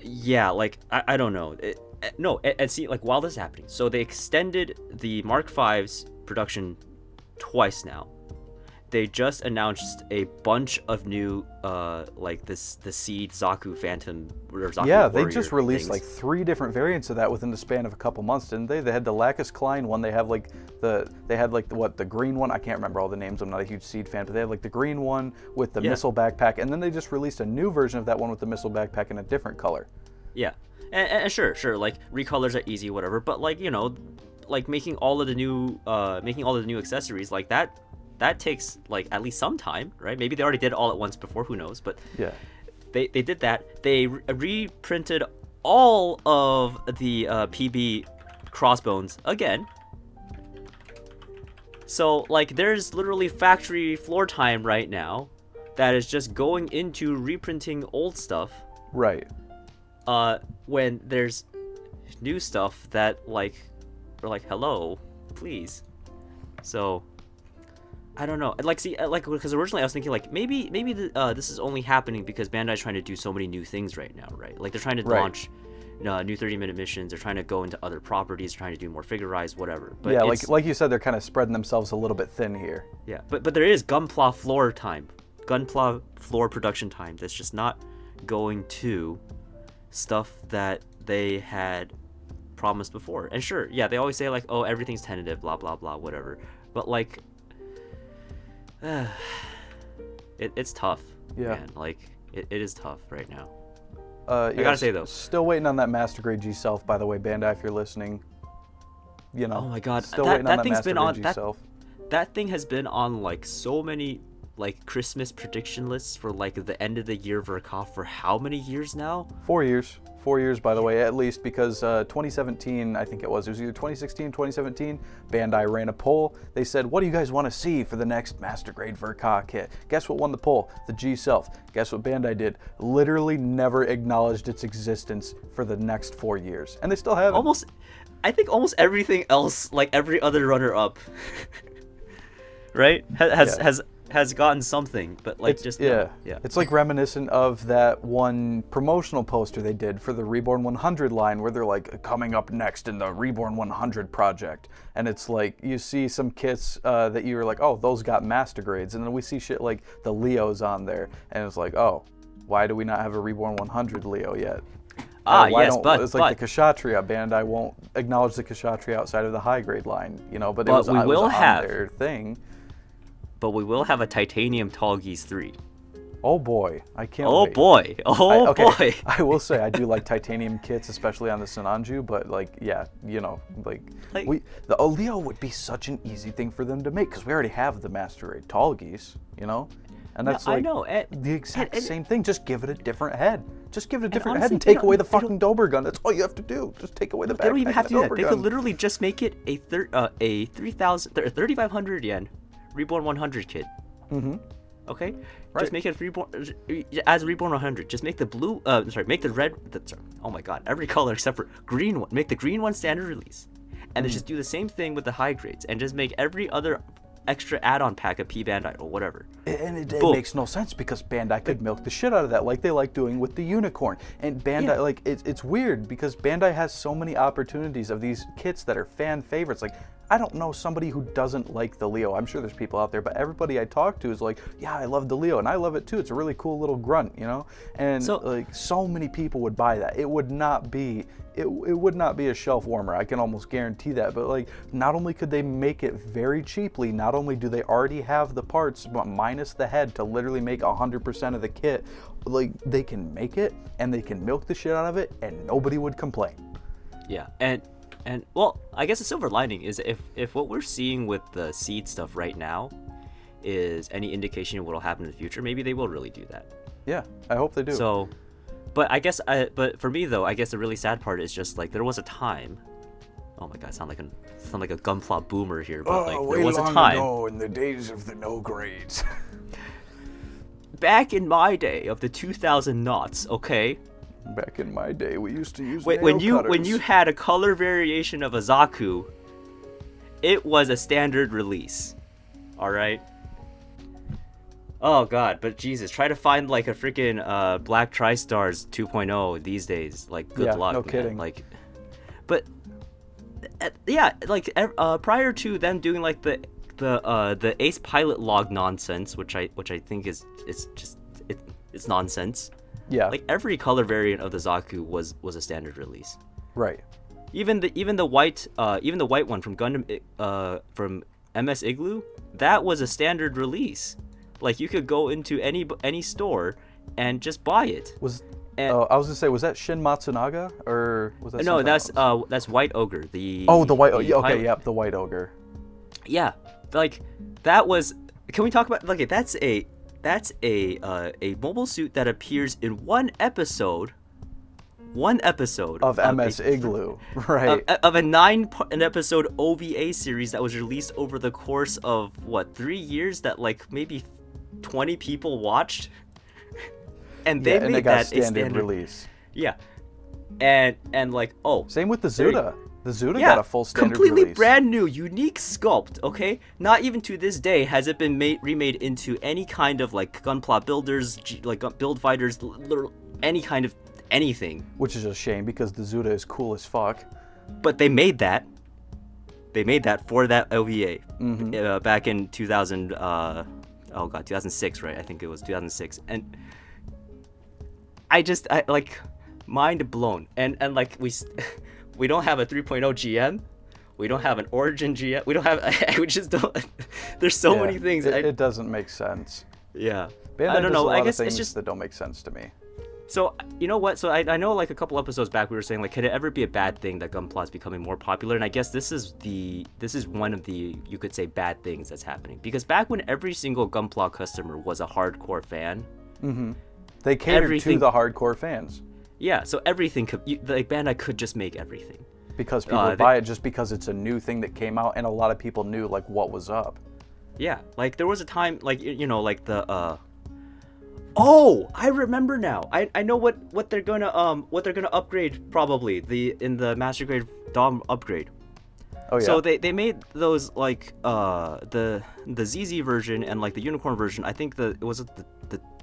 yeah, like I don't know. And see, like while this is happening, so they extended the Mark V's production twice now. They just announced a bunch of new like the Seed Zaku Phantom or Zaku Yeah, Warrior they just released things. like 3 different variants of that within the span of a couple months, didn't they? They had the Lacus Klein one. They have like the green one. I can't remember all the names. I'm not a huge Seed fan, but they have like the green one with the missile backpack, and then they just released a new version of that one with the missile backpack in a different color. Yeah, and sure, like recolors are easy, whatever. But like like making all of the new accessories like that. That takes like at least some time, right? Maybe they already did it all at once before, who knows? But yeah, they did that. They reprinted all of the PB crossbones again. So like there's literally factory floor time right now that is just going into reprinting old stuff. Right. When there's new stuff that like we're like, hello, please. So I don't know. Like, see, like, because originally I was thinking, like, maybe this is only happening because Bandai's trying to do so many new things right now, right? Like, they're trying to launch new 30-minute missions. They're trying to go into other properties. They're trying to do more figurized, whatever. But yeah, like you said, they're kind of spreading themselves a little bit thin here. Yeah, but there is Gunpla floor production time that's just not going to stuff that they had promised before. And sure, yeah, they always say, like, oh, everything's tentative, blah, blah, blah, whatever. But, like... it's tough. Yeah. Man. Like it is tough right now. I gotta say though, still waiting on that Master Grade G Self. By the way, Bandai, if you're listening, oh my God, still waiting on that thing's Master been on Grade G Self. That thing has been on like so many like Christmas prediction lists for like the end of the year Verkov for how many years now? 4 years. 4 years, by the way, at least, because 2017, I think it was either 2016, 2017, Bandai ran a poll. They said, what do you guys want to see for the next Master Grade Verkov kit? Guess what won the poll? The G-Self. Guess what Bandai did? Literally never acknowledged its existence for the next 4 years. And they still haven't. I think almost everything else, like every other runner-up, right, has gotten something, but like yeah. It's like reminiscent of that one promotional poster they did for the Reborn 100 line where they're like coming up next in the Reborn 100 project, and it's like you see some kits that you were like, oh, those got master grades, and then we see shit like the Leos on there, and it's like, oh, why do we not have a Reborn 100 Leo yet? It's like the Kshatriya. Bandai won't acknowledge the Kshatriya outside of the high grade line, but it was on their thing. But we will have a Titanium Tall Geese 3. Oh boy, I can't wait. Boy. Boy. I will say I do like titanium kits, especially on the Sinanju, but like, yeah, the Leo would be such an easy thing for them to make because we already have the Master Grade Tall Geese, and that's the exact same thing. Just give it a different head. Just give it a different head and take away the fucking Dober gun. That's all you have to do. Just take away the backpack. They don't even have to do that. They could literally just make it a 3,500 yen Reborn 100 kit. Mm-hmm. Okay? Right. Just make it Reborn 100. Just make the blue, make the red, oh my God, every color except for green one. Make the green one standard release. And then just do the same thing with the high grades and just make every other extra add-on pack of P Bandai or whatever. And it makes no sense because Bandai could milk the shit out of that like they like doing with the Unicorn. And Bandai, it's weird because Bandai has so many opportunities of these kits that are fan favorites. Like, I don't know somebody who doesn't like the Leo. I'm sure there's people out there, but everybody I talk to is like, yeah, I love the Leo, and I love it too. It's a really cool little grunt, you know? And like so many people would buy that. It would not be a shelf warmer. I can almost guarantee that. But like, not only could they make it very cheaply, not only do they already have the parts, but minus the head to literally make 100% of the kit, like they can make it and they can milk the shit out of it and nobody would complain. Yeah, and well, I guess the silver lining is if what we're seeing with the seed stuff right now is any indication of what will happen in the future, maybe they will really do that. Yeah, I hope they do. So, but I guess, but for me though, I guess the really sad part is just like there was a time. Oh my god, I sound like a Gunpla boomer here, but like there was a time ago in the days of the no grades. Back in my day of the 2000 knots, okay. Back in my day, we used to use when you had a color variation of a Zaku, it was a standard release. All right. Oh god, but Jesus, try to find like a freaking Black Tri-Stars 2.0 these days. Like, good luck, no man. kidding. Like, but yeah, like prior to them doing like the Ace Pilot log nonsense, which I think is it's nonsense. Yeah. Like every color variant of the Zaku was a standard release. Right. Even the white one from Gundam from MS Igloo, that was a standard release. Like you could go into any store and just buy it. I was gonna say, was that Shin Matsunaga or was that? No, that's White Ogre. The white. Okay, pilot. Yep, the White Ogre. Yeah, like that was. Can we talk about? Like that's a mobile suit that appears in one episode of MS Igloo, right? Of a 9-episode OVA series that was released over the course of 3 years that like maybe 20 people watched, and they made that standard a standard release. Yeah, and like same with the Zuda. The Zuda got a full standard completely release. brand new, unique sculpt. Okay, not even to this day has it been remade into any kind of like Gunpla builders, like build fighters, any kind of anything. Which is a shame because the Zuda is cool as fuck. But they made that. They made that for that OVA back in 2000. 2006, right? I think it was 2006, and I like mind blown, and like we don't have a 3.0 GM. We don't have an Origin GM. We don't have. We just don't. There's so many things. It doesn't make sense. Yeah. Bandai I don't know. I guess things it's just that don't make sense to me. So you know what? So I know like a couple episodes back we were saying like, could it ever be a bad thing that Gunpla is becoming more popular? And I guess this is one of the, you could say, bad things that's happening, because back when every single Gunpla customer was a hardcore fan, they catered to the hardcore fans. Yeah, so everything could, like Bandai could just make everything. Because people would buy it just because it's a new thing that came out and a lot of people knew like what was up. Yeah, like there was a time like, you know, like the oh, I remember now. I know what they're gonna upgrade probably in the Master Grade DOM upgrade. Oh yeah. So they made those like the ZZ version and like the Unicorn version. I think the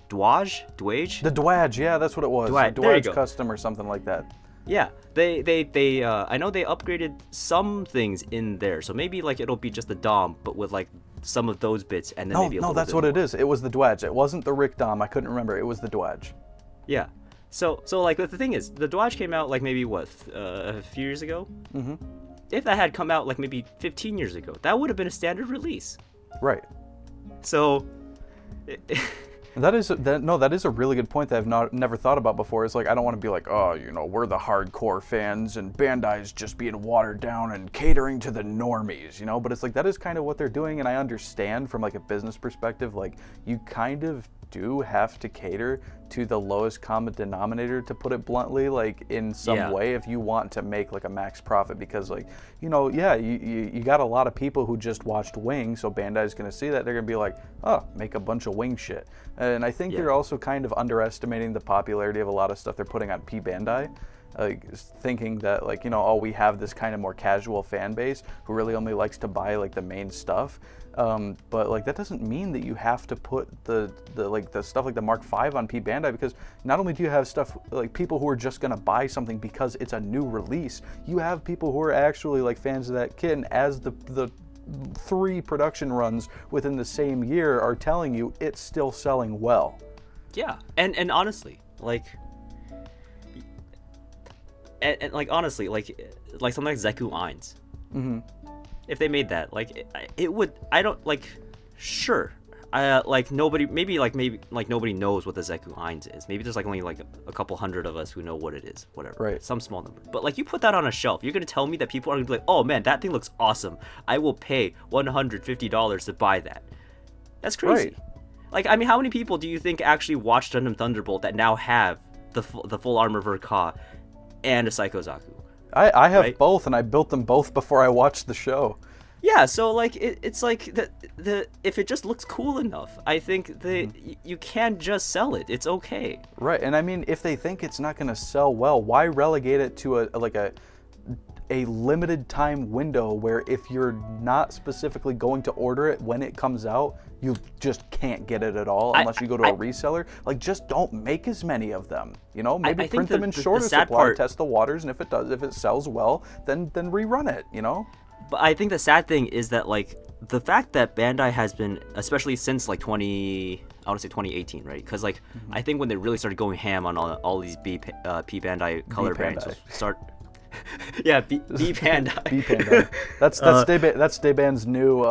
Dwage? The Dwage, yeah, that's what it was. Dwage Custom or something like that. Yeah, they I know they upgraded some things in there, so maybe like it'll be just the DOM, but with like some of those bits, and then maybe a little that's bit what more. It is. It was the Dwage. It wasn't the Rick DOM. I couldn't remember. It was the Dwage. Yeah. So like the thing is, the Dwage came out like maybe a few years ago. If that had come out like maybe 15 years ago, that would have been a standard release. Right. So. That is a really good point that I've never thought about before. It's like, I don't want to be like, oh, you know, we're the hardcore fans and Bandai's just being watered down and catering to the normies, you know? But it's like, that is kind of what they're doing, and I understand from like a business perspective, like you kind of do have to cater to the lowest common denominator, to put it bluntly, like in some way, if you want to make like a max profit, because like, you know, you got a lot of people who just watched Wing, so Bandai's gonna see that, they're gonna be like, oh, make a bunch of Wing shit. And I think they're also kind of underestimating the popularity of a lot of stuff they're putting on P Bandai, like thinking that like, you know, oh, we have this kind of more casual fan base who really only likes to buy like the main stuff. But like that doesn't mean that you have to put the stuff like the Mark V on P Bandai, because not only do you have stuff like people who are just gonna buy something because it's a new release, you have people who are actually like fans of that kit, and as the 3 production runs within the same year are telling you it's still selling well. Yeah, and honestly, like, and like honestly, like something like Zeku Eins. Mm-hmm. If they made that, like, it would. I don't like. Sure, like nobody. Maybe nobody knows what the Zeku Eins is. Maybe there's like only like a couple hundred of us who know what it is. Whatever. Right. Some small number. But like you put that on a shelf, you're gonna tell me that people are gonna be like, oh man, that thing looks awesome. I will pay $150 to buy that. That's crazy. Right. Like, I mean, how many people do you think actually watched Gundam Thunderbolt that now have the full armor of Ka and a Psycho Zaku? I have right? both, and I built them both before I watched the show. Yeah, so like it's like the if it just looks cool enough, I think you can just sell it. It's okay. Right, and I mean, if they think it's not going to sell well, why relegate it to a limited time window where if you're not specifically going to order it when it comes out, you just can't get it at all unless you go to a reseller? Like, just don't make as many of them. You know, maybe print them in shorter supply, test the waters, and if it sells well, then rerun it. You know. But I think the sad thing is that like the fact that Bandai has been, especially since like 2018, right? Because like I think when they really started going ham on all these P Bandai color brands, yeah, B Bandai. B Bandai. That's Dayband's new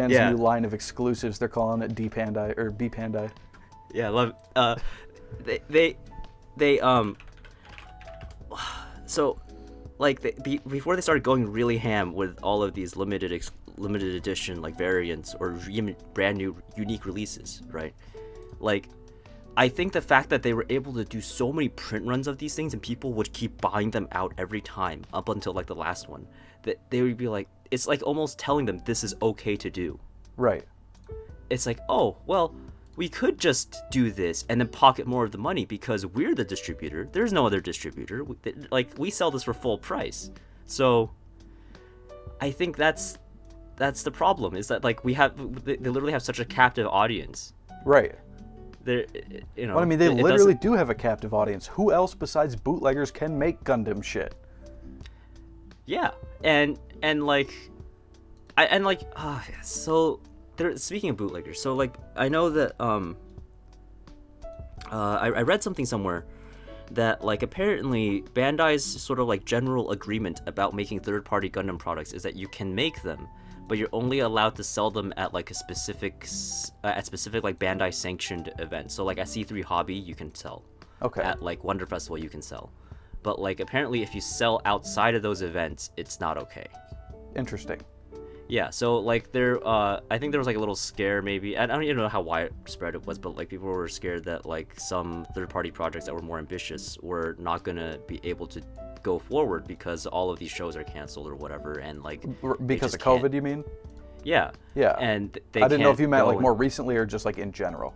new line of exclusives. They're calling it D Bandai or B Bandai. Yeah, I love it. They so like before they started going really ham with all of these limited edition like variants or brand new unique releases, right? Like, I think the fact that they were able to do so many print runs of these things and people would keep buying them out every time up until like the last one, that they would be like, it's like almost telling them this is okay to do. Right. It's like, oh, well, we could just do this and then pocket more of the money because we're the distributor. There's no other distributor. We sell this for full price. So I think that's the problem, is that like they literally have such a captive audience. Right. They're, you know. Well, I mean, they literally do have a captive audience. Who else besides bootleggers can make Gundam shit? Yeah, so speaking of bootleggers, so like I know that I read something somewhere that like apparently Bandai's sort of like general agreement about making third-party Gundam products is that you can make them, but you're only allowed to sell them at like specific like Bandai sanctioned events. So like at C3 Hobby you can sell. Okay. At like Wonder Festival you can sell. But like apparently if you sell outside of those events, it's not okay. Interesting. Yeah, so like I think there was like a little scare maybe. I don't even know how widespread it was, but like people were scared that like some third-party projects that were more ambitious were not gonna be able to go forward because all of these shows are canceled or whatever, and like because of COVID, you mean? Yeah. Yeah. And I didn't know if you meant like more recently or just like in general.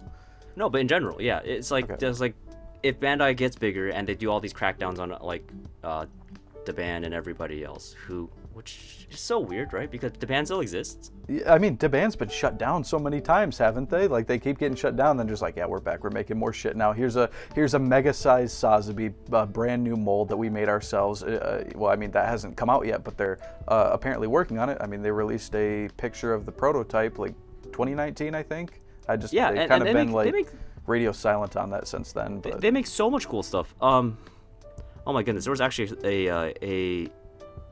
No, but in general, yeah. It's like there's like if Bandai gets bigger and they do all these crackdowns on like the band and everybody else, which is so weird, right? Because the band still exists. Yeah, I mean, the band's been shut down so many times, haven't they? Like they keep getting shut down, then just like, yeah, we're back, we're making more shit now. Here's a mega-sized Sazabi, brand new mold that we made ourselves. Well, I mean, that hasn't come out yet, but they're apparently working on it. I mean, they released a picture of the prototype like 2019, I think. They've kind of been radio silent on that since then. But they make so much cool stuff. Oh my goodness, there was actually a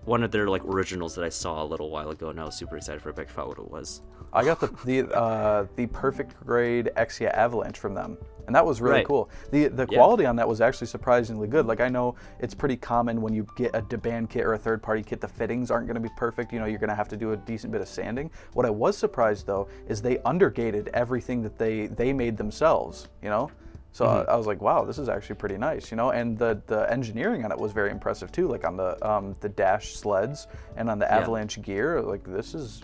one of their like originals that I saw a little while ago, and I was super excited for it, but I forgot what it was. I got the perfect grade Exia Avalanche from them, and that was really cool. The quality on that was actually surprisingly good. Like I know it's pretty common when you get a band kit or a third party kit, the fittings aren't going to be perfect. You know, you're going to have to do a decent bit of sanding. What I was surprised though is they undergated everything that they made themselves. You know. So I was like, wow, this is actually pretty nice, you know. And the engineering on it was very impressive too. Like on the dash sleds and on the Avalanche gear, like this is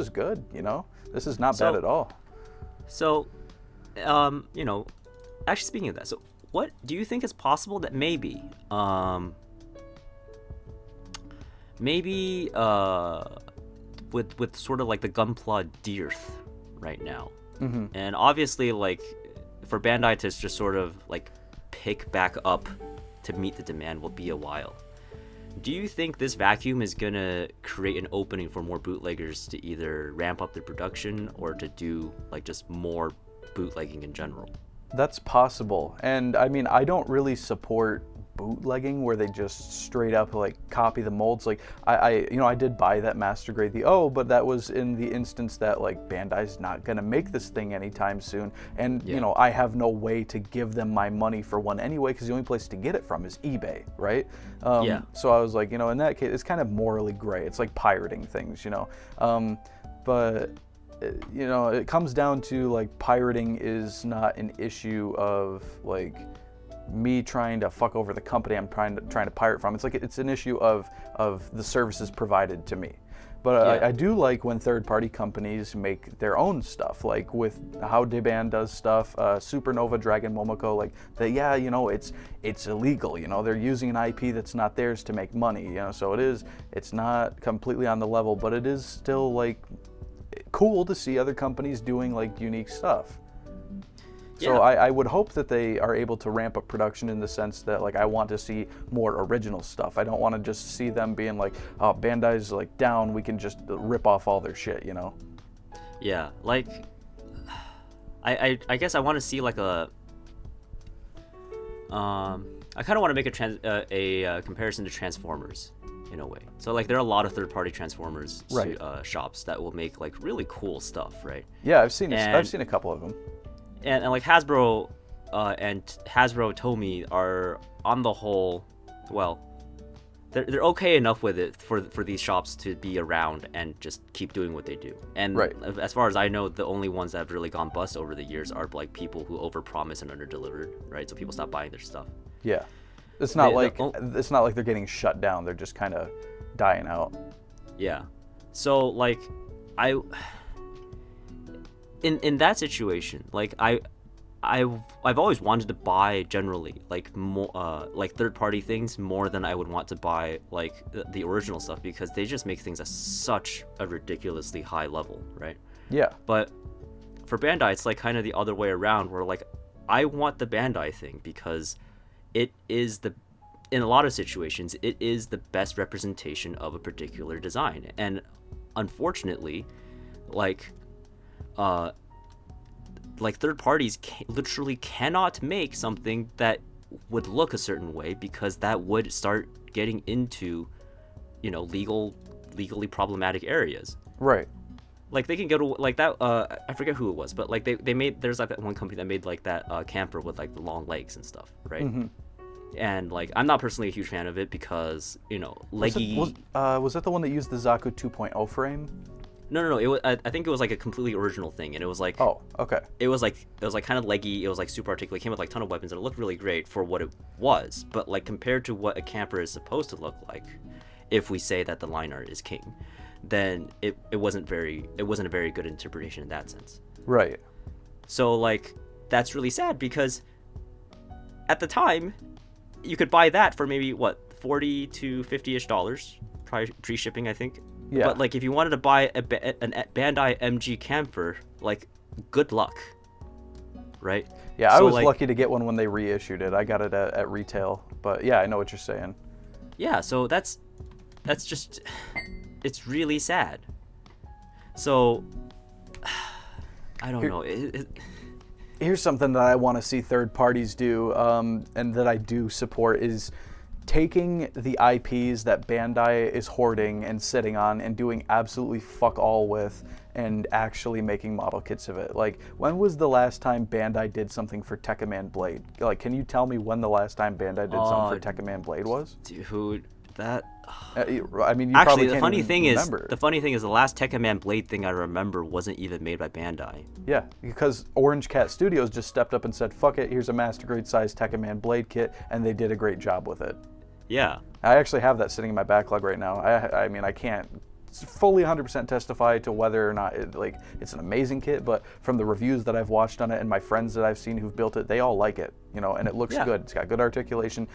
good, you know. This is not bad at all. So, you know, actually speaking of that, so what do you think is possible that maybe with sort of like the Gunpla dearth right now. Mm-hmm. And obviously, like, for Bandai to just sort of like pick back up to meet the demand will be a while. Do you think this vacuum is gonna create an opening for more bootleggers to either ramp up their production or to do like just more bootlegging in general? That's possible. And I mean, I don't really support bootlegging where they just straight up like copy the molds. Like I did buy that Master Grade the O, but that was in the instance that like Bandai's not gonna make this thing anytime soon, and you know, I have no way to give them my money for one anyway, because the only place to get it from is eBay, right? So I was like, you know, in that case it's kind of morally gray. It's like pirating things, you know. But you know, it comes down to like pirating is not an issue of like me trying to fuck over the company I'm trying to pirate from. It's like it's an issue of the services provided to me. But I do like when third-party companies make their own stuff, like with how Deban does stuff, Supernova, Dragon Momoko, like that. Yeah, you know, it's illegal. You know, they're using an IP that's not theirs to make money. You know, so it's not completely on the level, but it is still like cool to see other companies doing like unique stuff. So I would hope that they are able to ramp up production in the sense that like I want to see more original stuff. I don't want to just see them being like, oh, Bandai's like down, we can just rip off all their shit, you know? Yeah, like I guess I want to see like a I kind of want to make a comparison to Transformers in a way. So like there are a lot of third-party Transformers shops that will make like really cool stuff, right? Yeah, I've seen a couple of them. And like Hasbro and Hasbro Tomy are on the whole, well, they're okay enough with it for these shops to be around and just keep doing what they do. And as far as I know, the only ones that have really gone bust over the years are like people who overpromise and underdelivered, right? So people stop buying their stuff. Yeah, it's not like they're getting shut down. They're just kind of dying out. Yeah, so like In that situation, like I've always wanted to buy generally like more like third-party things more than I would want to buy like the original stuff, because they just make things at such a ridiculously high level, right? Yeah. But for Bandai, it's like kind of the other way around, where like I want the Bandai thing because it is in a lot of situations it is the best representation of a particular design, and unfortunately, like third parties literally cannot make something that would look a certain way, because that would start getting into, you know, legally problematic areas. Right. Like they can go to like that. I forget who it was, but like they made, there's like that one company that made like that camper with like the long legs and stuff, right? Mm-hmm. And like I'm not personally a huge fan of it because, you know, leggy. Was that the one that used the Zaku 2.0 frame? No. It was, I think it was like a completely original thing, and it was like, oh, okay. It was like kind of leggy. It was like super articulate. It came with like a ton of weapons, and it looked really great for what it was. But like compared to what a camper is supposed to look like, if we say that the line art is king, then it wasn't a very good interpretation in that sense. Right. So like that's really sad, because at the time you could buy that for maybe what, $40 to $50-ish, pre-shipping, I think. Yeah. But like if you wanted to buy a Bandai MG camper, like good luck, right? Yeah, I was like, lucky to get one when they reissued it. I got it at retail, but yeah, I know what you're saying. Yeah, so that's just, it's really sad. So I don't know. Here's something that I want to see third parties do, and that I do support, is taking the IPs that Bandai is hoarding and sitting on and doing absolutely fuck all with, and actually making model kits of it. Like, when was the last time Bandai did something for Tekkaman Blade? Like, can you tell me when the last time Bandai did something for Tekkaman Blade was? Dude, that... I mean, you actually, probably can't remember. The funny thing is the last Tekkaman Blade thing I remember wasn't even made by Bandai. Yeah, because Orange Cat Studios just stepped up and said, fuck it, here's a Master Grade size Tekkaman Blade kit, and they did a great job with it. Yeah. I actually have that sitting in my backlog right now. I mean, I can't fully 100% testify to whether or not it's an amazing kit, but from the reviews that I've watched on it and my friends that I've seen who've built it, they all like it, you know, and it looks good. It's got good articulation,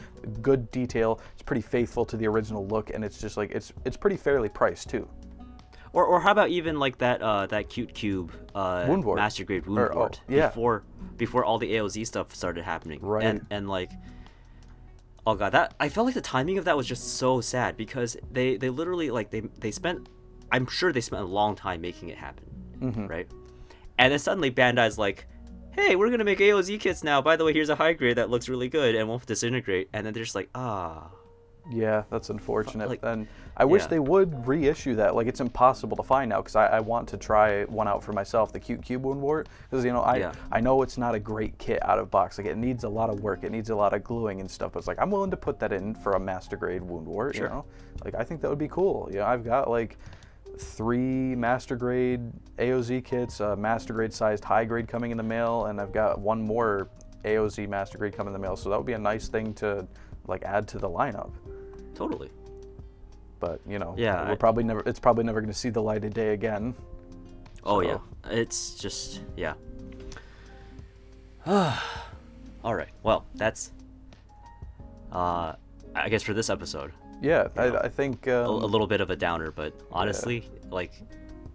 good detail. It's pretty faithful to the original look, and it's just like it's pretty fairly priced too. Or how about even like that cute cube Wound wart. master grade wound Or, oh, wart yeah. before all the AOZ stuff started happening. Right. And like, oh god, that I felt like the timing of that was just so sad because they literally like they spent, I'm sure they spent a long time making it happen, right? And then suddenly Bandai's like, hey, we're gonna make AOZ kits now. By the way, here's a high grade that looks really good and won't disintegrate. And then they're just like, Yeah, that's unfortunate. Like, and I wish yeah. they would reissue that. Like, it's impossible to find now because I want to try one out for myself, the cute cube wound wart. Because, you know, I know it's not a great kit out of box. Like, it needs a lot of work. It needs a lot of gluing and stuff. But it's like, I'm willing to put that in for a master grade wound wart, Sure. you know? Like, I think that would be cool. You know, I've got, like, 3 master grade AOZ kits, master grade sized high grade coming in the mail, and I've got 1 more AOZ master grade coming in the mail. So that would be a nice thing to, like, add to the lineup. totally. But, you know, Yeah, it's probably never going to see the light of day again. Oh So- yeah, it's just yeah. All right, well that's I guess for this episode Yeah, know, I think a little bit of a downer, but honestly, like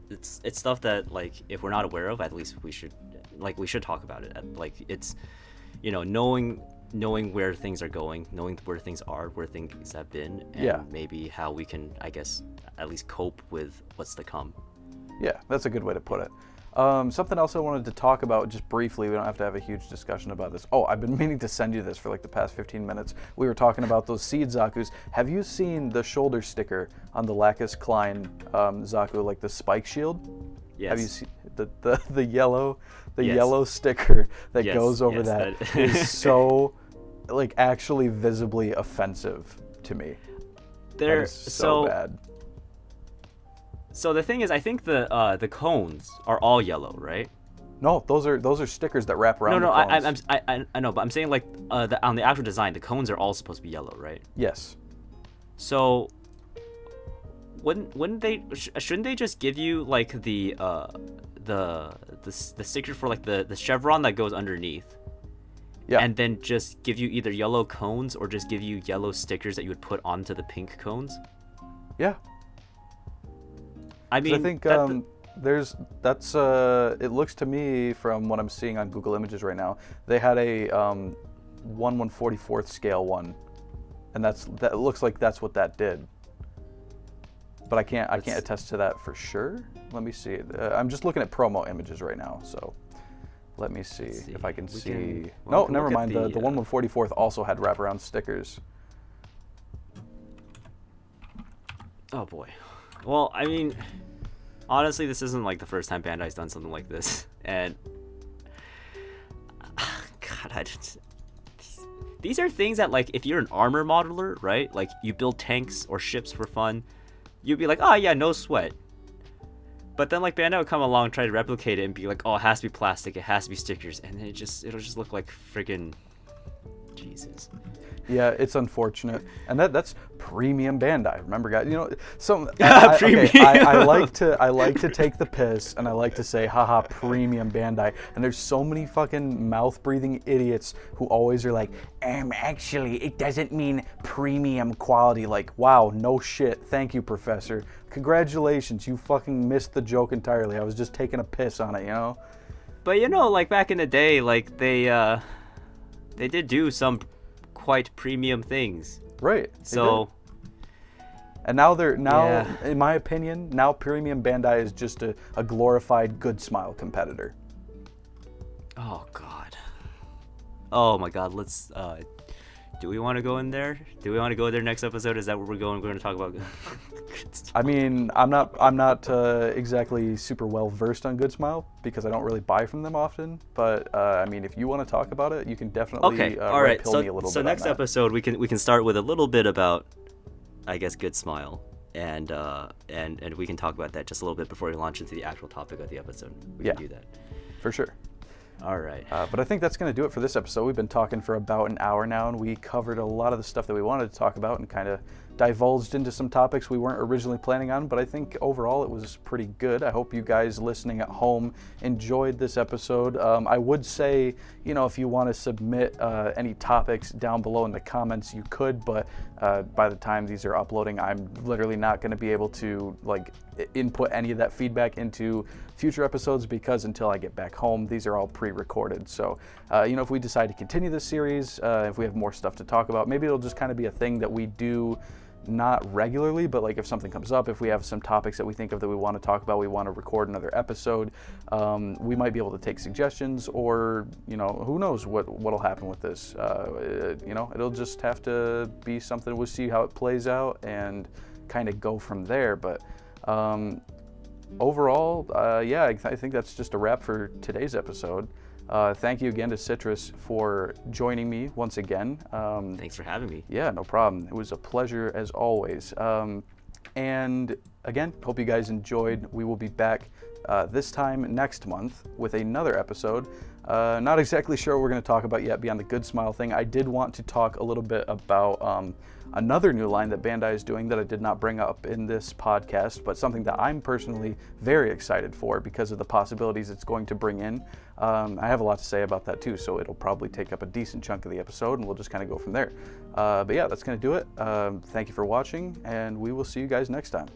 it's stuff that like if we're not aware of, at least we should talk about it. Like it's, you know, knowing where things are going, knowing where things are, where things have been, and maybe how we can, I guess, at least cope with what's to come. Yeah, that's a good way to put it. Something else I wanted to talk about just briefly. We don't have to have a huge discussion about this. Oh, I've been meaning to send you this for like the past 15 minutes. We were talking about those seed Zakus. Have you seen the shoulder sticker on the Lacus Klein Zaku, like the spike shield? Yes. Have you seen the yellow yellow sticker that goes over that is so like actually visibly offensive to me. They're that is so bad. So the thing is, I think the cones are all yellow, right? No, those are stickers that wrap around. No, the cones. I know, but I'm saying like on the actual design, the cones are all supposed to be yellow, right? Yes. So shouldn't they just give you like the sticker for like the chevron that goes underneath? Yeah. And then just give you either yellow cones or just give you yellow stickers that you would put onto the pink cones? Yeah. I mean, I think it looks to me from what I'm seeing on Google Images right now, they had a 1/144th scale one, and that looks like that's what that did. But I can't attest to that for sure. Let me see. I'm just looking at promo images right now, so let me see if I can see. No, never mind. The 1/144th also had wraparound stickers. Oh boy. Well, I mean, honestly, this isn't like the first time Bandai's done something like this, and God, these are things that like if you're an armor modeler, right? Like you build tanks or ships for fun, you'd be like, oh yeah, no sweat. But then like Bandai would come along and try to replicate it and be like, oh, it has to be plastic, it has to be stickers, and then it'll just look like friggin' Jesus. Yeah, it's unfortunate, and that's premium Bandai. Remember, guys, you know, Premium. I like to take the piss, and I like to say, haha, premium Bandai. And there's so many fucking mouth-breathing idiots who always are like, actually, it doesn't mean premium quality. Like, wow, no shit. Thank you, Professor. Congratulations, you fucking missed the joke entirely. I was just taking a piss on it, you know. But you know, like back in the day, like they did do some quite premium things, right? So and now in my opinion, now premium Bandai is just a glorified Good Smile competitor. Oh god, oh my god, let's do we want to go in there? Do we want to go there next episode? Is that where we're going to talk about? I mean, I'm not exactly super well versed on Good Smile because I don't really buy from them often. But I mean, if you want to talk about it, you can definitely okay. All right. pill me a little bit. So next episode, we can start with a little bit about, I guess, Good Smile, and we can talk about that just a little bit before we launch into the actual topic of the episode. We can do that for sure. All right. But I think that's going to do it for this episode. We've been talking for about an hour now, and we covered a lot of the stuff that we wanted to talk about and kind of divulged into some topics we weren't originally planning on, but I think overall it was pretty good. I hope you guys listening at home enjoyed this episode. I would say, if you want to submit any topics down below in the comments, you could, but by the time these are uploading, I'm literally not going to be able to input any of that feedback into future episodes, because until I get back home, these are all pre-recorded. So, if we decide to continue this series, if we have more stuff to talk about, maybe it'll just kind of be a thing that we do not regularly, but if something comes up, if we have some topics that we think of that we want to talk about, we want to record another episode, we might be able to take suggestions, or who knows what'll happen with this. It'll just have to be something. We'll see how it plays out and kind of go from there. But overall, I think that's just a wrap for today's episode. Thank you again to Citrus for joining me once again. Thanks for having me. Yeah, no problem. It was a pleasure as always. And again, hope you guys enjoyed. We will be back this time next month with another episode. Not exactly sure what we're going to talk about yet beyond the Good Smile thing. I did want to talk a little bit about another new line that Bandai is doing that I did not bring up in this podcast, but something that I'm personally very excited for because of the possibilities it's going to bring in. I have a lot to say about that too, so it'll probably take up a decent chunk of the episode, and we'll just kind of go from there. But yeah, that's going to do it. Thank you for watching, and we will see you guys next time.